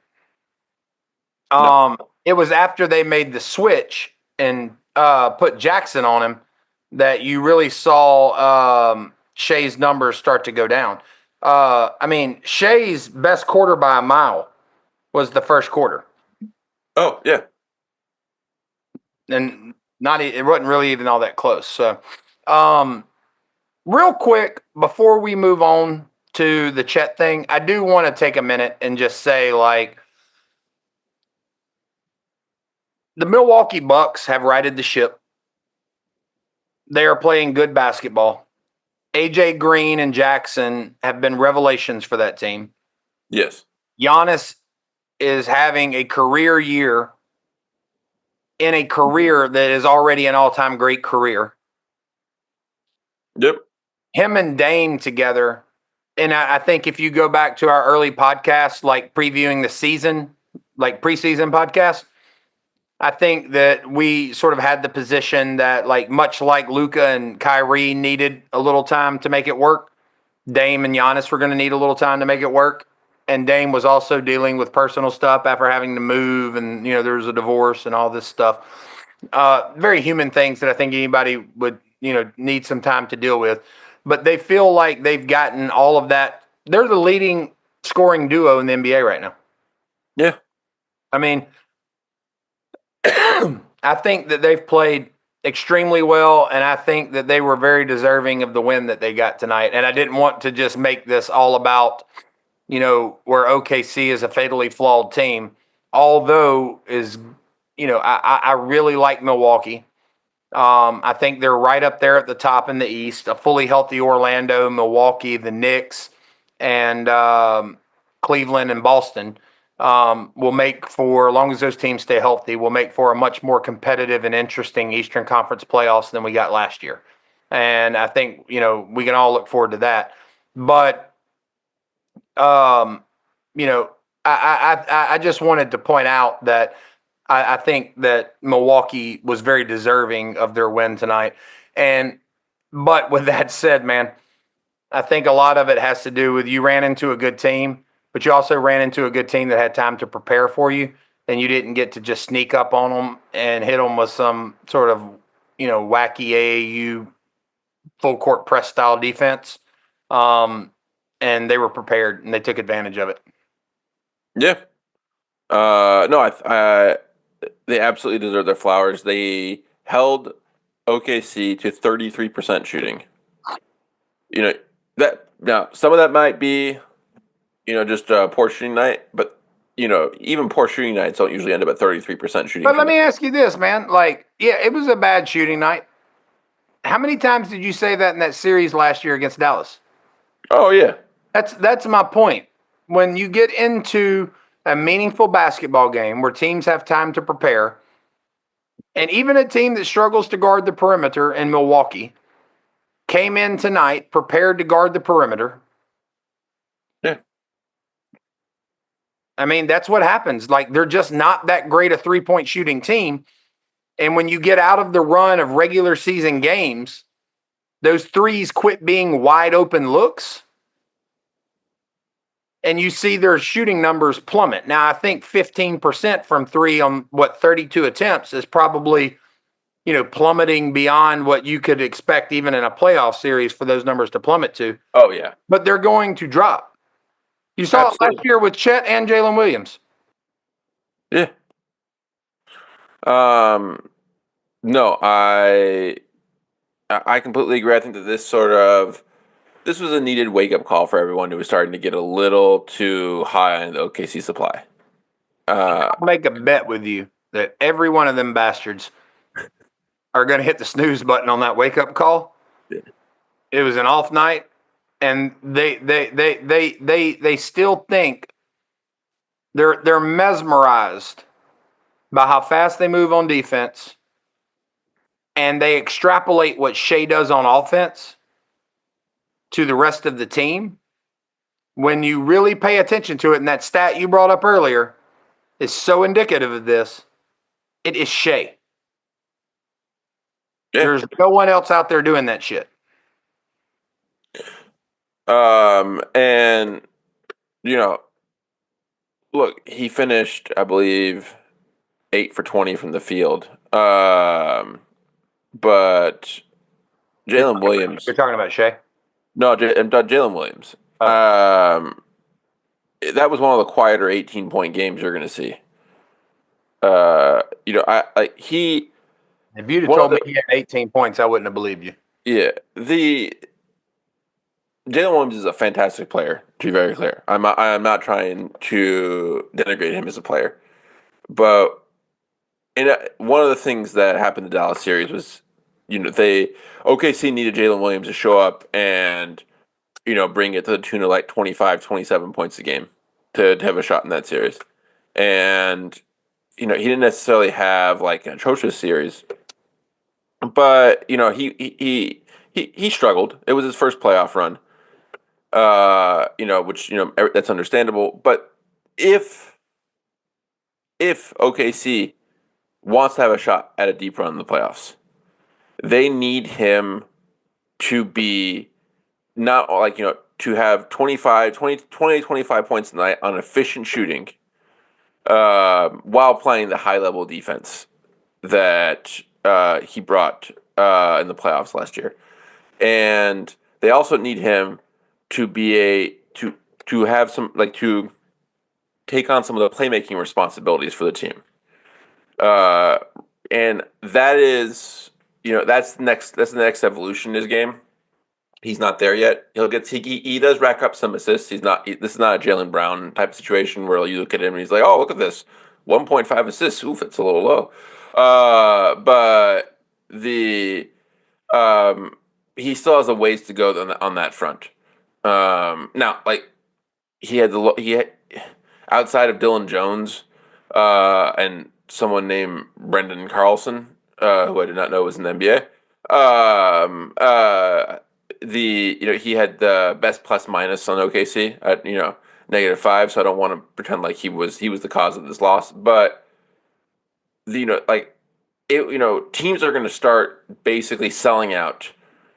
No. It was after they made the switch and put Jackson on him that you really saw Shai's numbers start to go down. I mean, Shai's best quarter by a mile was the first quarter. Oh, yeah. And it wasn't really even all that close. So, real quick, before we move on to the Chet thing, I do want to take a minute and just say, like, the Milwaukee Bucks have righted the ship. They are playing good basketball. AJ Green and Jackson have been revelations for that team. Yes. Giannis is having a career year in a career that is already an all-time great career. Yep. Him and Dame together, and I think if you go back to our early podcast, like previewing the season, like preseason podcast, I think that we sort of had the position that, like, much like Luka and Kyrie needed a little time to make it work, Dame and Giannis were going to need a little time to make it work. And Dame was also dealing with personal stuff after having to move, and there was a divorce and all this stuff. Very human things that I think anybody would need some time to deal with. But they feel like they've gotten all of that. They're the leading scoring duo in the NBA right now. Yeah. I mean, I think that they've played extremely well, and I think that they were very deserving of the win that they got tonight. And I didn't want to just make this all about, where OKC is a fatally flawed team, although I really like Milwaukee. I think they're right up there at the top in the East. A fully healthy Orlando, Milwaukee, the Knicks, and Cleveland and Boston will make for, as long as those teams stay healthy, will make for a much more competitive and interesting Eastern Conference playoffs than we got last year. And I think, we can all look forward to that. But, I just wanted to point out that I think that Milwaukee was very deserving of their win tonight. But with that said, man, I think a lot of it has to do with you ran into a good team. but you also ran into a good team that had time to prepare for you, and you didn't get to just sneak up on them and hit them with some sort of, wacky AAU full court press style defense. And they were prepared and they took advantage of it. Yeah. No, they absolutely deserve their flowers. They held OKC to 33% shooting. That now some of that might be, just a poor shooting night, but even poor shooting nights don't usually end up at 33% shooting. But let me ask you this, man. It was a bad shooting night. How many times did you say that in that series last year against Dallas? Oh yeah. That's my point. When you get into a meaningful basketball game where teams have time to prepare, and even a team that struggles to guard the perimeter in Milwaukee came in tonight prepared to guard the perimeter. Yeah. I mean, that's what happens. They're just not that great a three-point shooting team. And when you get out of the run of regular season games, those threes quit being wide open looks. And you see their shooting numbers plummet. Now, I think 15% from three on 32 attempts is probably, plummeting beyond what you could expect even in a playoff series for those numbers to plummet to. Oh yeah. But they're going to drop. You saw Absolutely. it last year with Chet and Jalen Williams. Yeah. No, I completely agree. I think that this was a needed wake up call for everyone who was starting to get a little too high on the OKC supply. I'll make a bet with you that every one of them bastards are going to hit the snooze button on that wake up call. Yeah. It was an off night, and they still think they're mesmerized by how fast they move on defense, and they extrapolate what Shai does on offense to the rest of the team. When you really pay attention to it, and that stat you brought up earlier is so indicative of this, it is Shai. Yeah. There's no one else out there doing that shit. And look, he finished, I believe, 8 for 20 from the field. But Jalen Williams. You're talking about Shai? No, I'm talking Jalen Williams. That was one of the quieter 18-point games you're going to see. If you'd have told me he had 18 points, I wouldn't have believed you. Yeah, Jalen Williams is a fantastic player, to be very clear. I'm not trying to denigrate him as a player. But one of the things that happened in the Dallas series was, OKC needed Jalen Williams to show up and, bring it to the tune of like 25, 27 points a game to have a shot in that series. And, he didn't necessarily have like an atrocious series, but, he struggled. It was his first playoff run. Which that's understandable. But if OKC wants to have a shot at a deep run in the playoffs, they need him to be not to have 20, 25 points a night on efficient shooting, while playing the high level defense that he brought in the playoffs last year, and they also need him to be to have some to take on some of the playmaking responsibilities for the team, and that is that's the next evolution in his game. He's not there yet. He does rack up some assists. This is not a Jaylen Brown type of situation where you look at him and he's like, oh, look at this, 1.5 assists. Oof, it's a little low. But he still has a ways to go on that front. Now, he had outside of Dylan Jones, and someone named Brendan Carlson, who I did not know was in the NBA. He had the best plus minus on OKC at -5. So I don't want to pretend like he was the cause of this loss, but teams are going to start basically selling out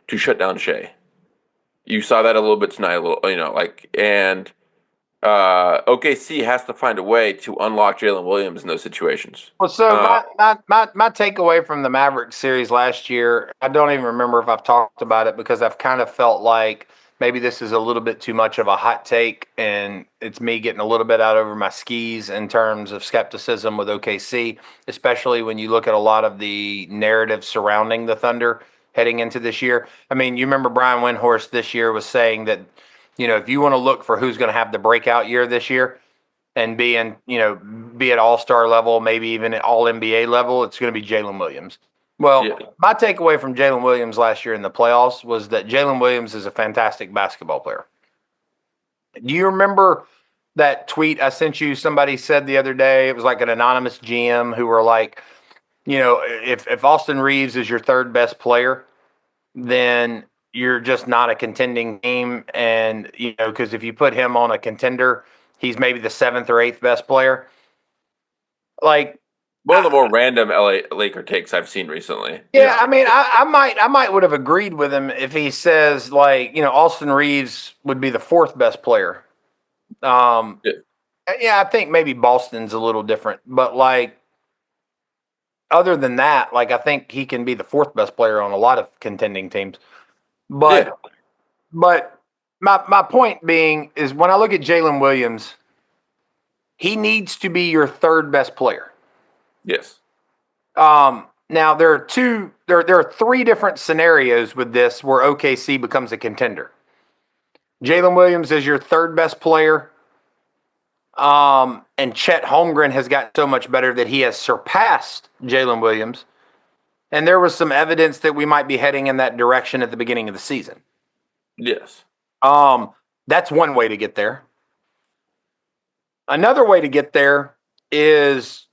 to shut down Shai. You saw that a little bit tonight, and OKC has to find a way to unlock Jalen Williams in those situations. Well, so my takeaway from the Mavericks series last year, I don't even remember if I've talked about it because I've kind of felt like maybe this is a little bit too much of a hot take, and it's me getting a little bit out over my skis in terms of skepticism with OKC, especially when you look at a lot of the narrative surrounding the Thunder heading into this year. I mean, you remember Brian Windhorst this year was saying that, if you want to look for who's going to have the breakout year this year, and be at all-star level, maybe even at all-NBA level, it's going to be Jalen Williams. Well, Yeah. my takeaway from Jalen Williams last year in the playoffs was that Jalen Williams is a fantastic basketball player. Do you remember that tweet I sent you? Somebody said the other day, it was like an anonymous GM who were like, if Austin Reeves is your third best player, then you're just not a contending team. And, because if you put him on a contender, he's maybe the seventh or eighth best player. Like, One of the more random LA Laker takes I've seen recently. yeah, I mean, I might would have agreed with him if he says like, Austin Reeves would be the fourth best player. Yeah, I think maybe Boston's a little different, but like, other than that, like, I think he can be the fourth best player on a lot of contending teams. But my point being is when I look at Jalen Williams, he needs to be your third best player. Yes. Now there are three different scenarios with this where OKC becomes a contender. Jalen Williams is your third best player. And Chet Holmgren has gotten so much better that he has surpassed Jalen Williams. And there was some evidence that we might be heading in that direction at the beginning of the season. Yes. That's one way to get there. Another way to get there is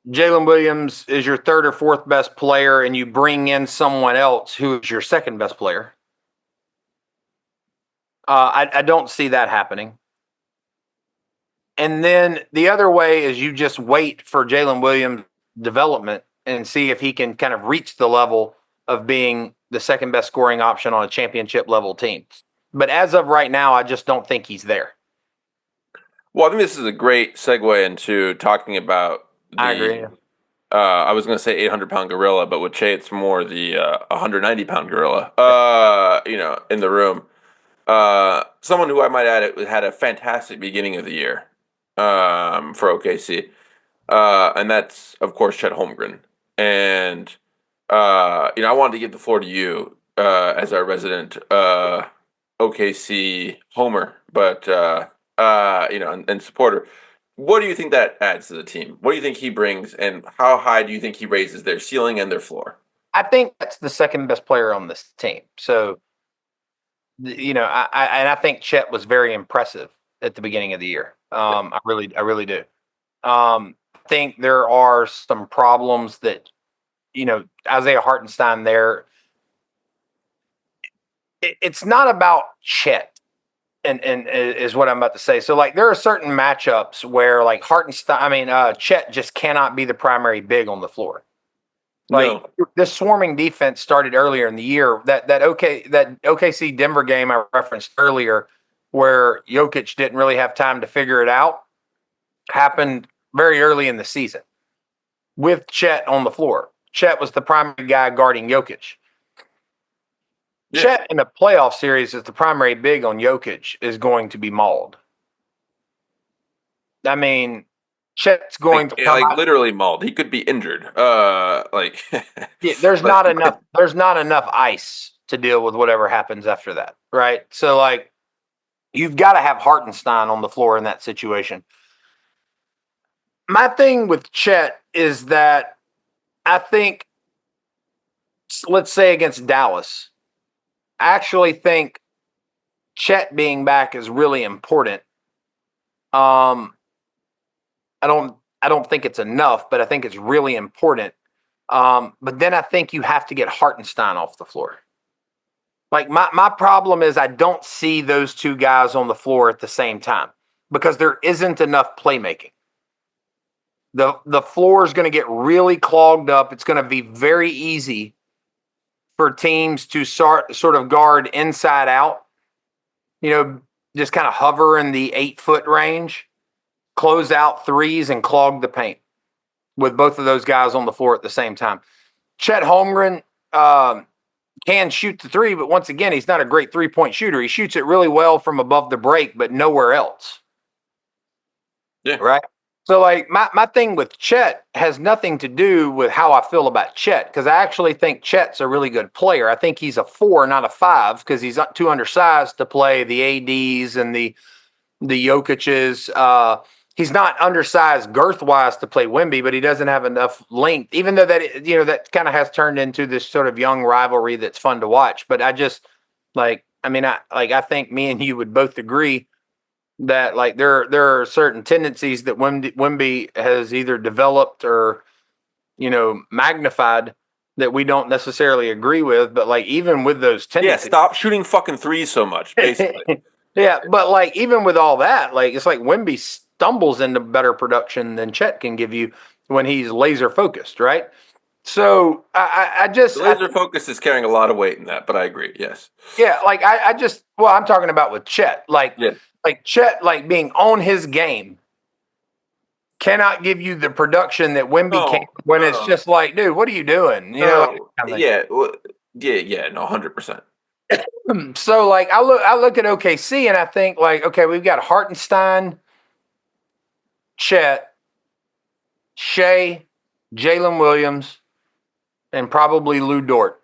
Jalen Williams is your third or fourth best player, and you bring in someone else who is your second best player. I don't see that happening. And then the other way is you just wait for Jalen Williams' development and see if he can kind of reach the level of being the second best scoring option on a championship level team. But as of right now, I just don't think he's there. Well, I think this is a great segue into talking about I agree. I was going to say 800-pound gorilla, but with Che, it's more the 190-pound gorilla. In the room. Someone who I might add had a fantastic beginning of the year for OKC, and that's of course Chet Holmgren. And I wanted to give the floor to you as our resident OKC homer, but and supporter. What do you think that adds to the team? What do you think he brings, and how high do you think he raises their ceiling and their floor? I think that's the second best player on this team. So, I think Chet was very impressive at the beginning of the year. I really do. I think there are some problems that, Isaiah Hartenstein there. It's not about Chet. And is what I'm about to say. So, like, there are certain matchups where, like, Chet just cannot be the primary big on the floor. Like, this swarming defense started earlier in the year. That OKC Denver game I referenced earlier, where Jokic didn't really have time to figure it out, happened very early in the season with Chet on the floor. Chet was the primary guy guarding Jokic. Yeah. Chet in the playoff series as the primary big on Jokic is going to be mauled. I mean, Chet's going to come literally mauled. He could be injured. There's not enough ice to deal with whatever happens after that, right? So, like, you've got to have Hartenstein on the floor in that situation. My thing with Chet is that I think, let's say against Dallas, I actually think Chet being back is really important. I don't think it's enough, but I think it's really important. But then I think you have to get Hartenstein off the floor. Like, my problem is I don't see those two guys on the floor at the same time because there isn't enough playmaking. The floor is going to get really clogged up. It's going to be very easy for teams to sort of guard inside out. just kind of hover in the 8-foot range, close out threes, and clog the paint with both of those guys on the floor at the same time. Chet Holmgren can shoot the three, but once again, he's not a great three-point shooter. He shoots it really well from above the break, but nowhere else. Yeah. Right? So, like, my thing with Chet has nothing to do with how I feel about Chet, because I actually think Chet's a really good player. I think he's a 4, not a 5, because he's not too undersized to play the ADs and the Jokic's. He's not undersized girth-wise to play Wemby, but he doesn't have enough length, even though that kind of has turned into this sort of young rivalry that's fun to watch. But I just, I think me and you would both agree that, like, there are certain tendencies that Wemby has either developed or, magnified that we don't necessarily agree with. But, like, even with those tendencies. Yeah, stop shooting fucking threes so much, basically. Yeah, but, like, even with all that, like, it's like Wemby stumbles into better production than Chet can give you when he's laser focused, right? So I just The laser focus is carrying a lot of weight in that, but I agree. Yes. Yeah, like I'm talking about with Chet, like Chet, like, being on his game cannot give you the production that Wemby can when it's just like, dude, what are you doing? No, yeah, no, 100%. So, like, I look at OKC and I think, like, okay, we've got Hartenstein, Chet, Shea, Jalen Williams, and probably Lou Dort.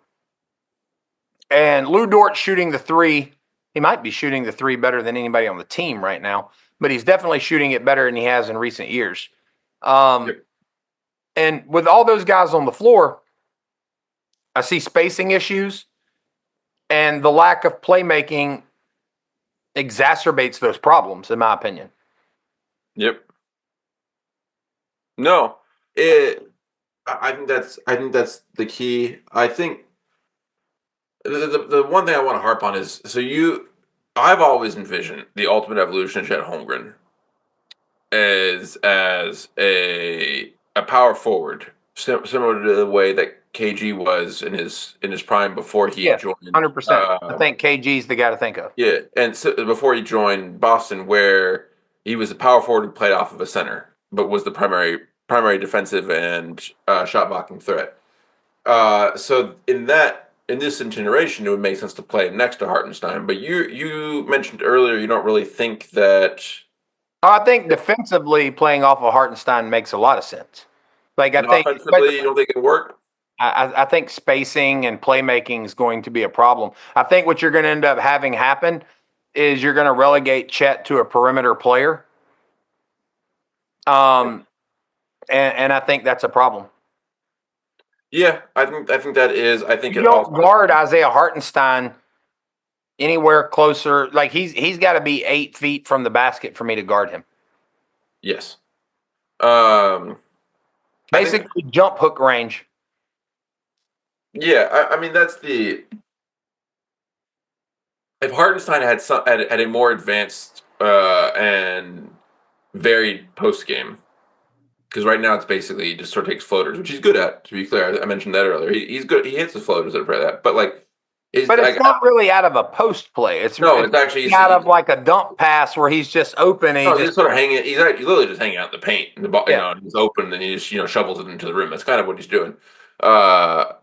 And Lou Dort shooting the three. He might be shooting the three better than anybody on the team right now, but he's definitely shooting it better than he has in recent years. And with all those guys on the floor, I see spacing issues, and the lack of playmaking exacerbates those problems, in my opinion. Yep. No, I think that's the key. I think the one thing I want to harp on is I've always envisioned the ultimate evolution of Chet Holmgren as a power forward, similar to the way that KG was in his prime before he joined. 100%. I think KG's the guy to think of. Yeah, and so before he joined Boston, where he was a power forward who played off of a center, but was the primary defensive and shot blocking threat. So in this generation, it would make sense to play him next to Hartenstein. But you mentioned earlier you don't really think that. I think defensively playing off of Hartenstein makes a lot of sense. Like, I think offensively, you don't think it would work? I think spacing and playmaking is going to be a problem. I think what you're going to end up having happen is you're going to relegate Chet to a perimeter player. And I think that's a problem. Yeah, I think that is. I think you don't guard Isaiah Hartenstein anywhere closer. Like, he's got to be 8 feet from the basket for me to guard him. Yes. Basically, jump hook range. Yeah, I mean that's the. If Hartenstein had a more advanced and varied post game, because right now it's basically he just sort of takes floaters, which he's good at. To be clear, I mentioned that earlier. He's good. He hits the floaters and that. But like, it's not really out of a post play. It's actually out of like a dump pass where he's just open and he's sort of hanging. He's literally just hanging out in the paint. And the ball, he's open and he just shovels it into the rim. That's kind of what he's doing. I've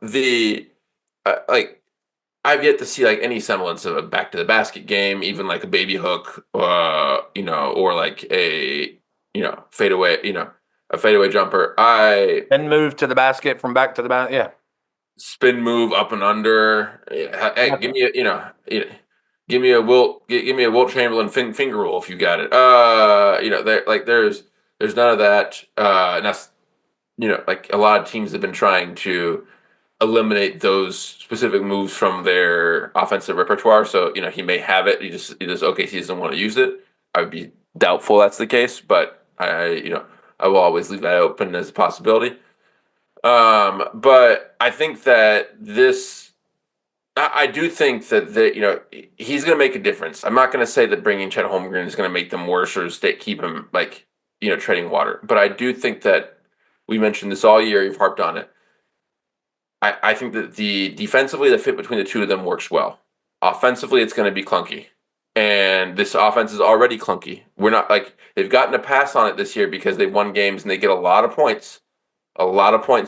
yet to see like any semblance of a back to the basket game, even like a baby hook, or like a fadeaway, a fadeaway jumper. Then move to the basket from back to the basket. Yeah, spin move up and under. Hey, give me a Wilt Chamberlain finger roll if you got it. There's none of that. And that's like a lot of teams have been trying to eliminate those specific moves from their offensive repertoire. So, he may have it. He just OKC doesn't want to use it. I would be doubtful that's the case, but I will always leave that open as a possibility. But I think that I do think that he's going to make a difference. I'm not going to say that bringing Chet Holmgren is going to make them worse or keep him treading water. But I do think that we mentioned this all year. You've harped on it. I think that defensively, the fit between the two of them works well. Offensively, it's going to be clunky. And And this offense is already clunky. We're not like they've gotten a pass on it this year because they've won games and they get a lot of points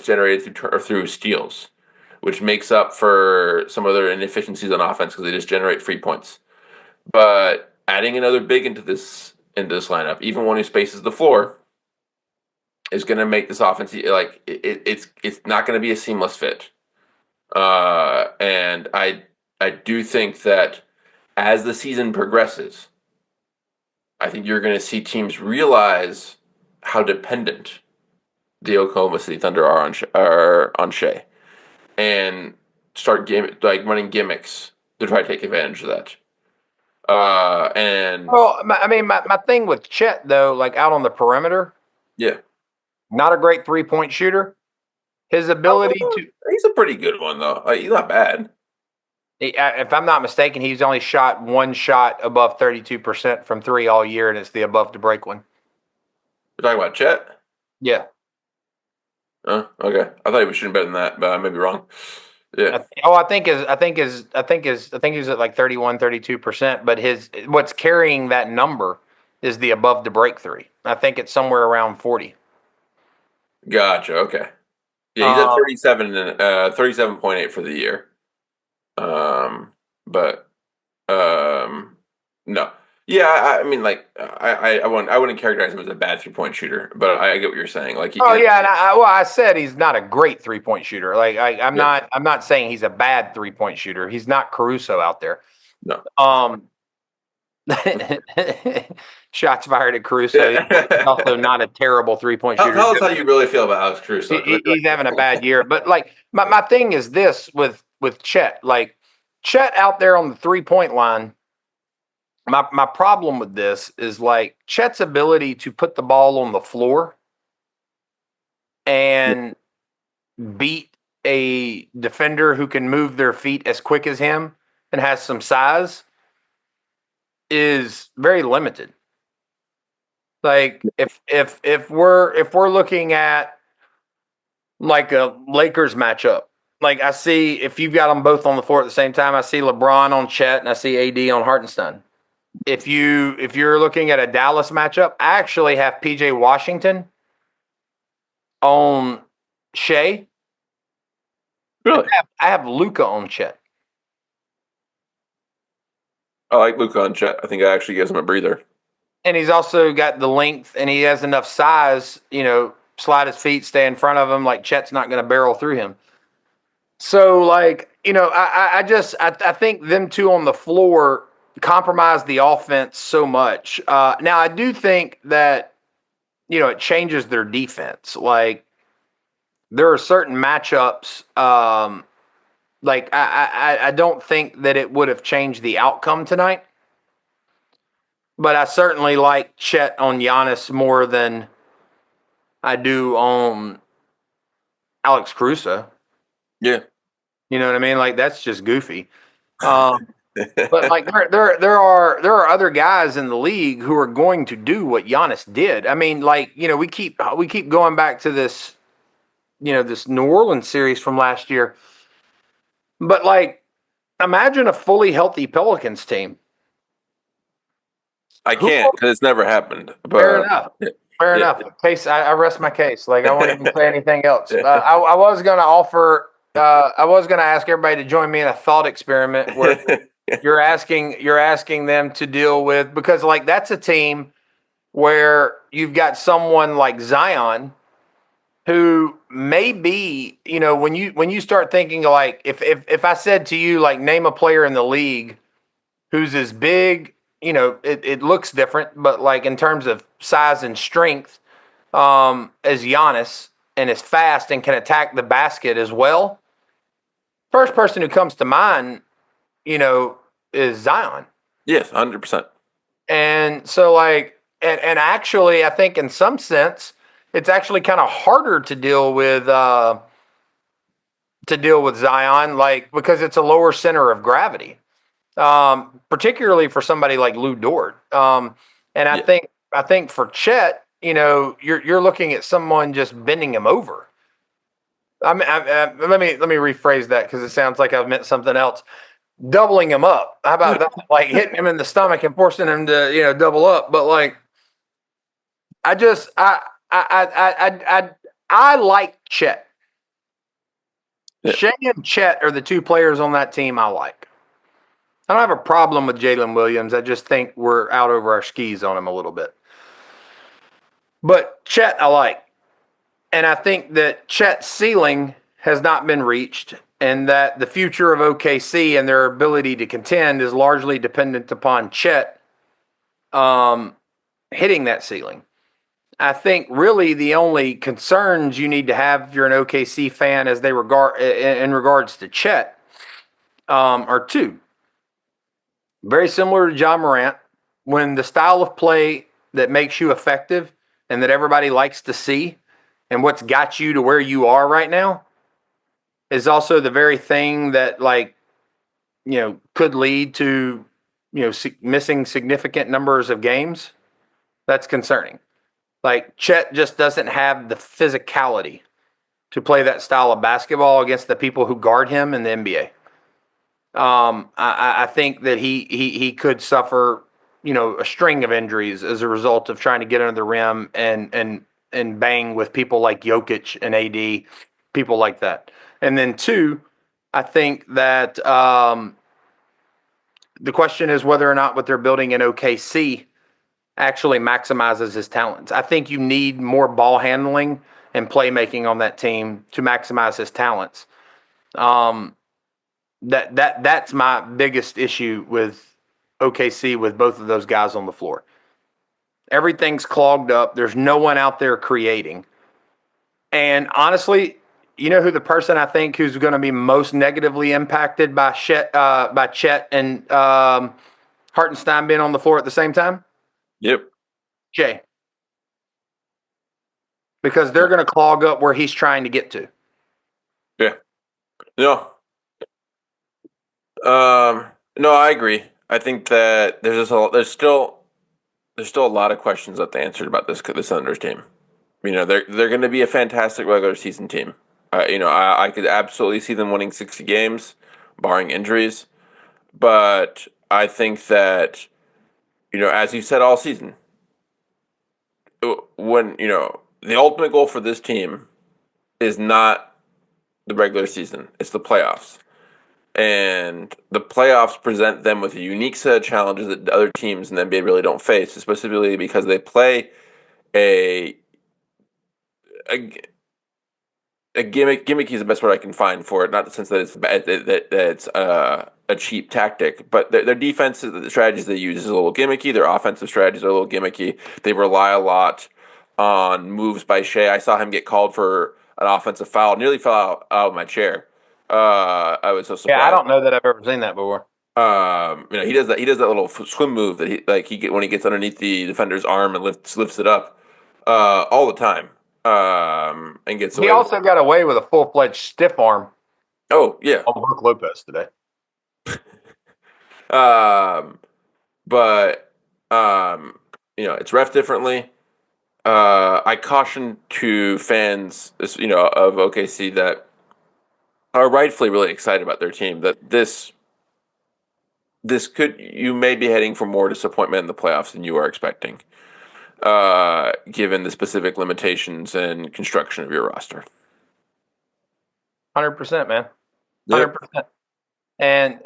generated through steals, which makes up for some of their inefficiencies on offense because they just generate free points. But adding another big into this lineup, even one who spaces the floor, is going to make this offense like it's not going to be a seamless fit. And I do think that as the season progresses, I think you're going to see teams realize how dependent the Oklahoma City Thunder are on Shai, and start running gimmicks to try to take advantage of that. My thing with Chet though, like out on the perimeter, yeah, not a great 3-point shooter. His ability he's a pretty good one though. He's not bad. If I'm not mistaken, he's only shot one shot above 32% from 3 all year, and it's the above the break one. You're talking about Chet? Yeah. Oh, okay. I thought he was shooting better than that, but I may be wrong. Yeah. I think he's at like 31, 32%, but what's carrying that number is the above the break 3. I think it's somewhere around 40. Gotcha. Okay. Yeah, he's at 37 and 37.8 for the year. No. Yeah, I mean, like, I wouldn't characterize him as a bad 3-point shooter, but I get what you're saying. Like, I said he's not a great 3-point shooter. Like, I'm not saying he's a bad 3-point shooter. He's not Caruso out there. No. Shots fired at Caruso. He's also not a terrible 3-point shooter. Tell us how you really feel about Alex Caruso. He's having a bad year, but like my thing is this with Chet, like Chet out there on the 3-point line. My problem with this is like Chet's ability to put the ball on the floor and beat a defender who can move their feet as quick as him and has some size is very limited. Like if we're looking at like a Lakers matchup, like I see if you've got them both on the floor at the same time, I see LeBron on Chet and I see AD on Hartenstein. If you're looking at a Dallas matchup, I actually have PJ Washington on Shai. Really? I have Luka on Chet. I like Luka on Chet. I think it actually gives him a breather. And he's also got the length and he has enough size, slide his feet, stay in front of him. Like Chet's not going to barrel through him. So like, I think them two on the floor compromise the offense so much. Now I do think that, it changes their defense. Like there are certain matchups, like I don't think that it would have changed the outcome tonight. But I certainly like Chet on Giannis more than I do on Alex Caruso. Yeah. You know what I mean? Like that's just goofy. But like there are other guys in the league who are going to do what Giannis did. I mean, like, we keep going back to this, this New Orleans series from last year. But like imagine a fully healthy Pelicans team. I can't because it's never happened. But, Fair enough. Case, I rest my case. Like I won't even say anything else. I was going to offer. I was going to ask everybody to join me in a thought experiment where you're asking them to deal with, because like that's a team where you've got someone like Zion who may be, when you start thinking like if I said to you like name a player in the league who's as big. It looks different, but like in terms of size and strength, as Giannis and is fast and can attack the basket as well. First person who comes to mind, is Zion. Yes, 100%. And so like, and actually, I think in some sense, it's actually kind of harder to deal with Zion, like because it's a lower center of gravity. Particularly for somebody like Lou Dort. And I think for Chet, you're looking at someone just bending him over. Let me rephrase that because it sounds like I've meant something else. doubling him up. How about that? Like hitting him in the stomach and forcing him to, double up. But like, I just, I like Chet. Yeah. Shea and Chet are the two players on that team I like. I don't have a problem with Jalen Williams. I just think we're out over our skis on him a little bit. But Chet I like. And I think that Chet's ceiling has not been reached, and that the future of OKC and their ability to contend is largely dependent upon Chet hitting that ceiling. I think really the only concerns you need to have if you're an OKC fan as they regard in regards to Chet are two. Very similar to John Morant, when the style of play that makes you effective and that everybody likes to see and what's got you to where you are right now is also the very thing that could lead to missing significant numbers of games. That's concerning. Like Chet just doesn't have the physicality to play that style of basketball against the people who guard him in the NBA. I think that he could suffer, a string of injuries as a result of trying to get under the rim and bang with people like Jokic and AD, people like that. And then two, I think that the question is whether or not what they're building in OKC actually maximizes his talents. I think you need more ball handling and playmaking on that team to maximize his talents. That's my biggest issue with OKC with both of those guys on the floor. Everything's clogged up. There's no one out there creating. And honestly, you know who the person I think who's going to be most negatively impacted by Chet and Hartenstein being on the floor at the same time? Yep. Jay. Because they're going to clog up where he's trying to get to. Yeah. No. No, I agree. I think that there's still a lot of questions left answered about this Thunder's team. They're going to be a fantastic regular season team. I could absolutely see them winning 60 games, barring injuries. But I think that, as you said all season, when the ultimate goal for this team is not the regular season; it's the playoffs. And the playoffs present them with a unique set of challenges that other teams in the NBA really don't face, specifically because they play a gimmicky is the best word I can find for it. Not the sense that it's a cheap tactic, but their defensive the strategies they use is a little gimmicky. Their offensive strategies are a little gimmicky. They rely a lot on moves by Shai. I saw him get called for an offensive foul. Nearly fell out of my chair. I was so surprised. Yeah, I don't know that I've ever seen that before. He does that. He does that little swim move that when he gets underneath the defender's arm and lifts it up all the time. And gets away. He also got away with a full-fledged stiff arm. Oh yeah, on Brook Lopez today. But it's ref differently. I caution to fans, of OKC that are rightfully really excited about their team that this you may be heading for more disappointment in the playoffs than you are expecting, given the specific limitations and construction of your roster. 100%, man. 100%. Yep. And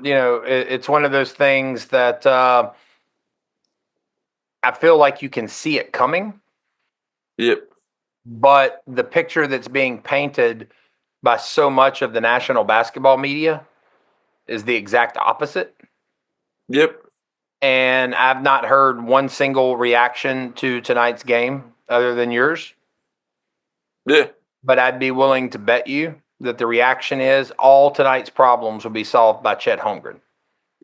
it's one of those things that I feel like you can see it coming. Yep. But the picture that's being painted by so much of the national basketball media is the exact opposite. Yep. And I've not heard one single reaction to tonight's game other than yours. Yeah. But I'd be willing to bet you that the reaction is all tonight's problems will be solved by Chet Holmgren.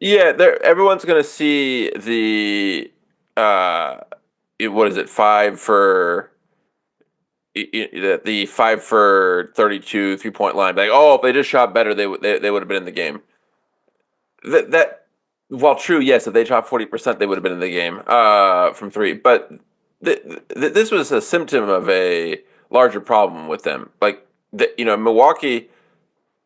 Yeah, everyone's going to see the what is it? 5 for the 5 for 32 3-point line. Like, oh, if they just shot better, they would have been in the game. That while true, yes, if they shot 40%, they would have been in the game from 3. But this was a symptom of a larger problem with them. Like, Milwaukee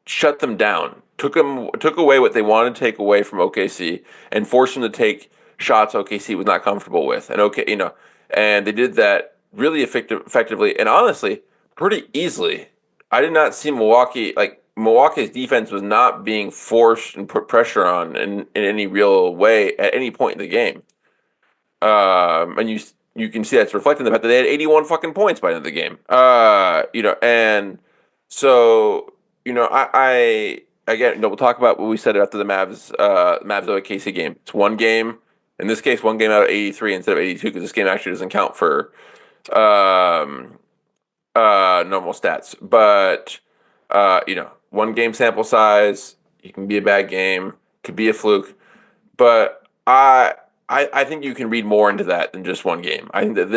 shut them down took away what they wanted to take away from OKC and forced them to take shots OKC was not comfortable with. And they did that really effectively and honestly pretty easily. I did not see Milwaukee's defense was not being forced and put pressure on in any real way at any point in the game. And you can see that's reflected in the fact that they had 81 fucking points by the end of the game. And so I again, we'll talk about what we said after the Mavs OKC game. It's one game. In this case, one game out of 83 instead of 82 because this game actually doesn't count for normal stats. But one game sample size. It can be a bad game. Could be a fluke. But I think you can read more into that than just one game. I think that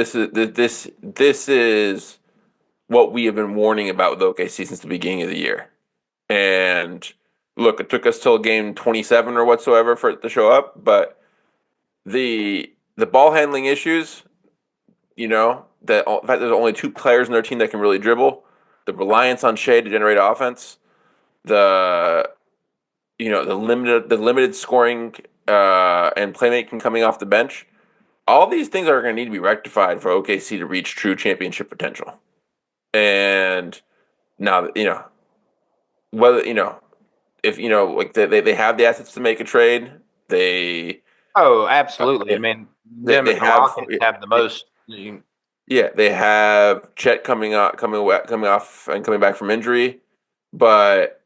this is what we have been warning about with OKC since the beginning of the year. And look, it took us till game 27 or whatsoever for it to show up. But the ball handling issues, the fact there's only two players in their team that can really dribble, the reliance on Shai to generate offense, the limited scoring and playmaking coming off the bench, all these things are going to need to be rectified for OKC to reach true championship potential. And now, whether if they have the assets to make a trade, absolutely. I mean, them and Milwaukee have the most. Yeah, they have Chet coming off and coming back from injury, but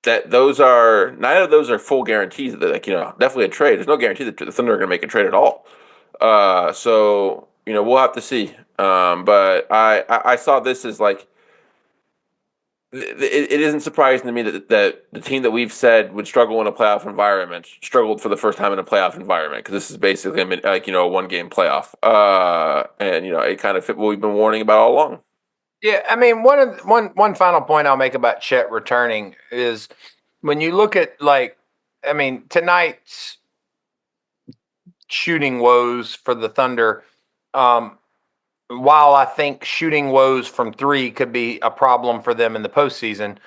that those are neither of those are full guarantees that definitely a trade. There's no guarantee that the Thunder are going to make a trade at all. So we'll have to see. But I saw this as like it isn't surprising to me that the team that we've said would struggle in a playoff environment struggled for the first time in a playoff environment because this is basically a 1 game playoff. And it kind of fit what we've been warning about all along. Yeah, I mean, one final point I'll make about Chet returning is when you look at tonight's shooting woes for the Thunder. While I think shooting woes from 3 could be a problem for them in the postseason,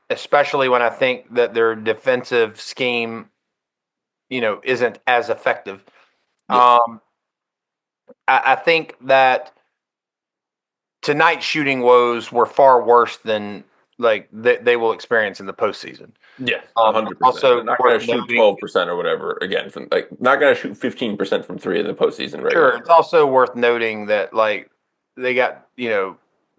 especially when I think that their defensive scheme, isn't as effective. Yes. I think that tonight's shooting woes were far worse than they will experience in the postseason. Yeah, 100%. Also, not going to shoot 12% or whatever. Again, not going to shoot 15% from 3 in the postseason. Right? Sure, it's also worth noting that they got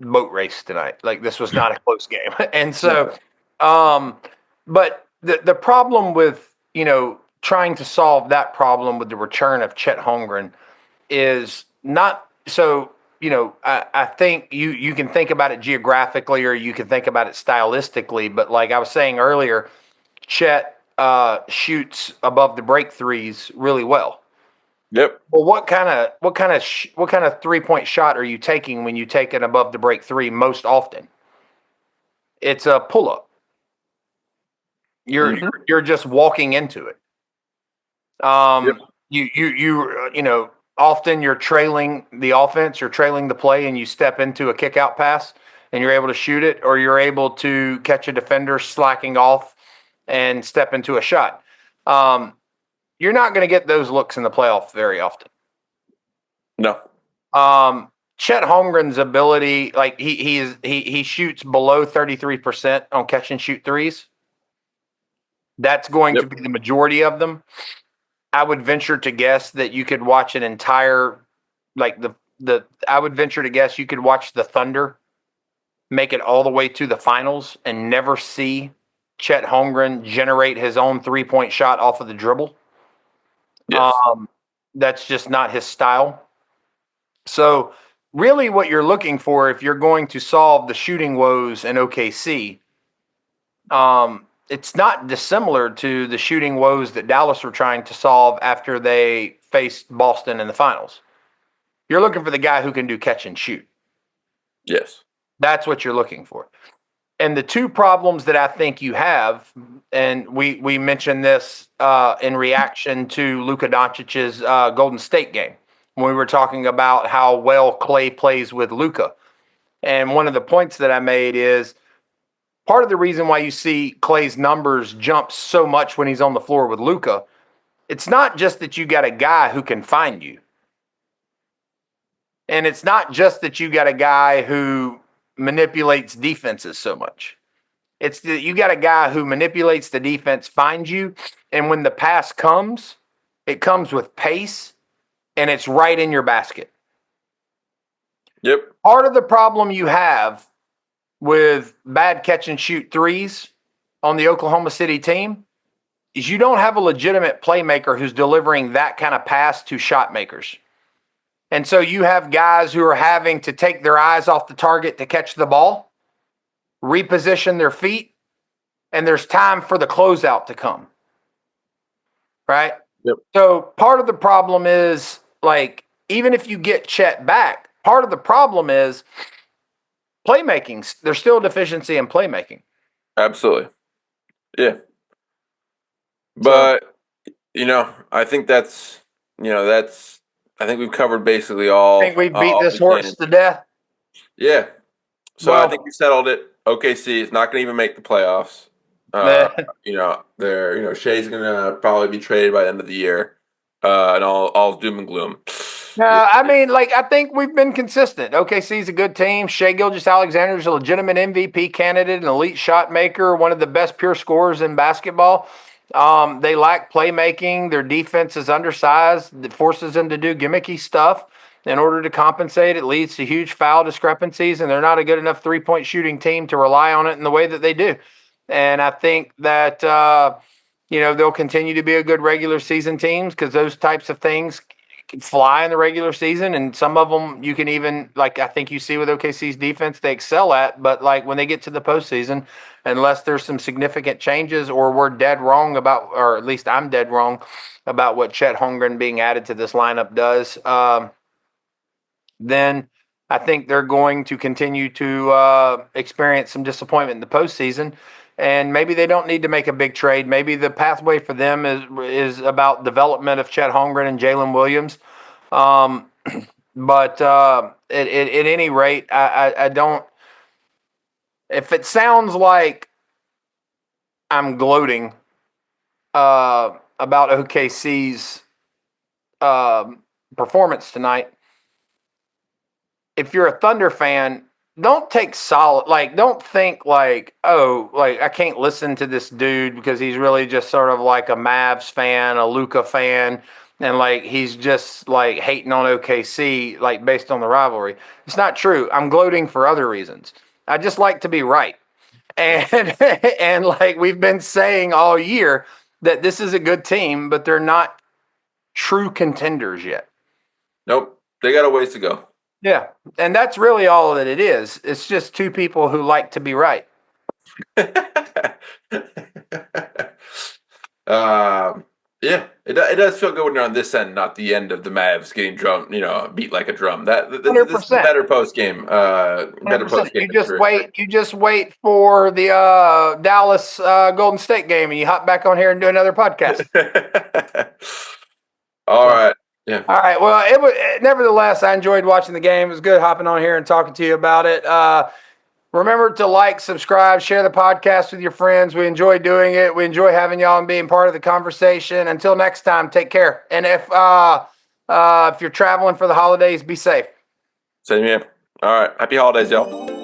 boat race tonight. This was not a close game, and so, but the problem with trying to solve that problem with the return of Chet Holmgren is not so. I think you can think about it geographically or you can think about it stylistically, but like I was saying earlier, Chet shoots above the break threes really well. Yep. Well, what kind of 3-point shot are you taking when you take an above the break 3 most often? It's a pull up. You're just walking into it. Yep. You often you're trailing the offense, you're trailing the play, and you step into a kick-out pass, and you're able to shoot it, or you're able to catch a defender slacking off and step into a shot. You're not going to get those looks in the playoff very often. No. Chet Holmgren's ability, he shoots below 33% on catch and shoot threes. That's going to be the majority of them. I would venture to guess that you could watch an entire, I would venture to guess you could watch the Thunder make it all the way to the finals and never see Chet Holmgren generate his own 3-point shot off of the dribble. Yes. That's just not his style. So really what you're looking for if you're going to solve the shooting woes in OKC, it's not dissimilar to the shooting woes that Dallas were trying to solve after they faced Boston in the finals. You're looking for the guy who can do catch and shoot. Yes. That's what you're looking for. And the two problems that I think you have, and we mentioned this in reaction to Luka Doncic's Golden State game, when we were talking about how well Klay plays with Luka. And one of the points that I made is part of the reason why you see Klay's numbers jump so much when he's on the floor with Luka, it's not just that you got a guy who can find you. And it's not just that you got a guy who manipulates defenses so much. It's that you got a guy who manipulates the defense, finds you, and when the pass comes, it comes with pace, and it's right in your basket. Yep. Part of the problem you have with bad catch and shoot threes on the Oklahoma City team is you don't have a legitimate playmaker who's delivering that kind of pass to shot makers. And so you have guys who are having to take their eyes off the target to catch the ball, reposition their feet, and there's time for the closeout to come. Right? Yep. So part of the problem is, like, even if you get Chet back, part of the problem is playmaking. There's still a deficiency in playmaking. Absolutely. Yeah. But, I think I think we've covered basically all. I think we beat this horse to death. Yeah. So Well, I think we settled it. OKC is not going to even make the playoffs. Shai's going to probably be traded by the end of the year. And all doom and gloom. I think we've been consistent. OKC's a good team. Shai Gilgeous Alexander is a legitimate MVP candidate, an elite shot maker, one of the best pure scorers in basketball. They lack playmaking. Their defense is undersized. It forces them to do gimmicky stuff in order to compensate. It leads to huge foul discrepancies, and they're not a good enough three-point shooting team to rely on it in the way that they do. And I think that they'll continue to be a good regular season teams because those types of things can fly in the regular season, and some of them you can even, like I think you see with OKC's defense, they excel at. But like when they get to the postseason, unless there's some significant changes or we're dead wrong about, or at least I'm dead wrong about what Chet Holmgren being added to this lineup does, then I think they're going to continue to experience some disappointment in the postseason. And maybe they don't need to make a big trade. Maybe the pathway for them is about development of Chet Holmgren and Jalen Williams. But at any rate, I don't. If it sounds like I'm gloating about OKC's performance tonight, if you're a Thunder fan, don't take don't think I can't listen to this dude because he's really just sort of like a Mavs fan, a Luka fan, and like he's just like hating on OKC like based on the rivalry. It's not true. I'm gloating for other reasons. I just like to be right. And and like we've been saying all year that this is a good team, but they're not true contenders yet. Nope. They got a ways to go. Yeah, and that's really all that it is. It's just two people who like to be right. Yeah, it does feel good when you're on this end, not the end of the Mavs getting beat like a drum. This is a better post game. Better post game. You just wait for the Dallas Golden State game, and you hop back on here and do another podcast. All right. Yeah. All right. Well, nevertheless, I enjoyed watching the game. It was good hopping on here and talking to you about it. Remember to like, subscribe, share the podcast with your friends. We enjoy doing it. We enjoy having y'all and being part of the conversation. Until next time, take care. And if you're traveling for the holidays, be safe. Same here. All right. Happy holidays, y'all.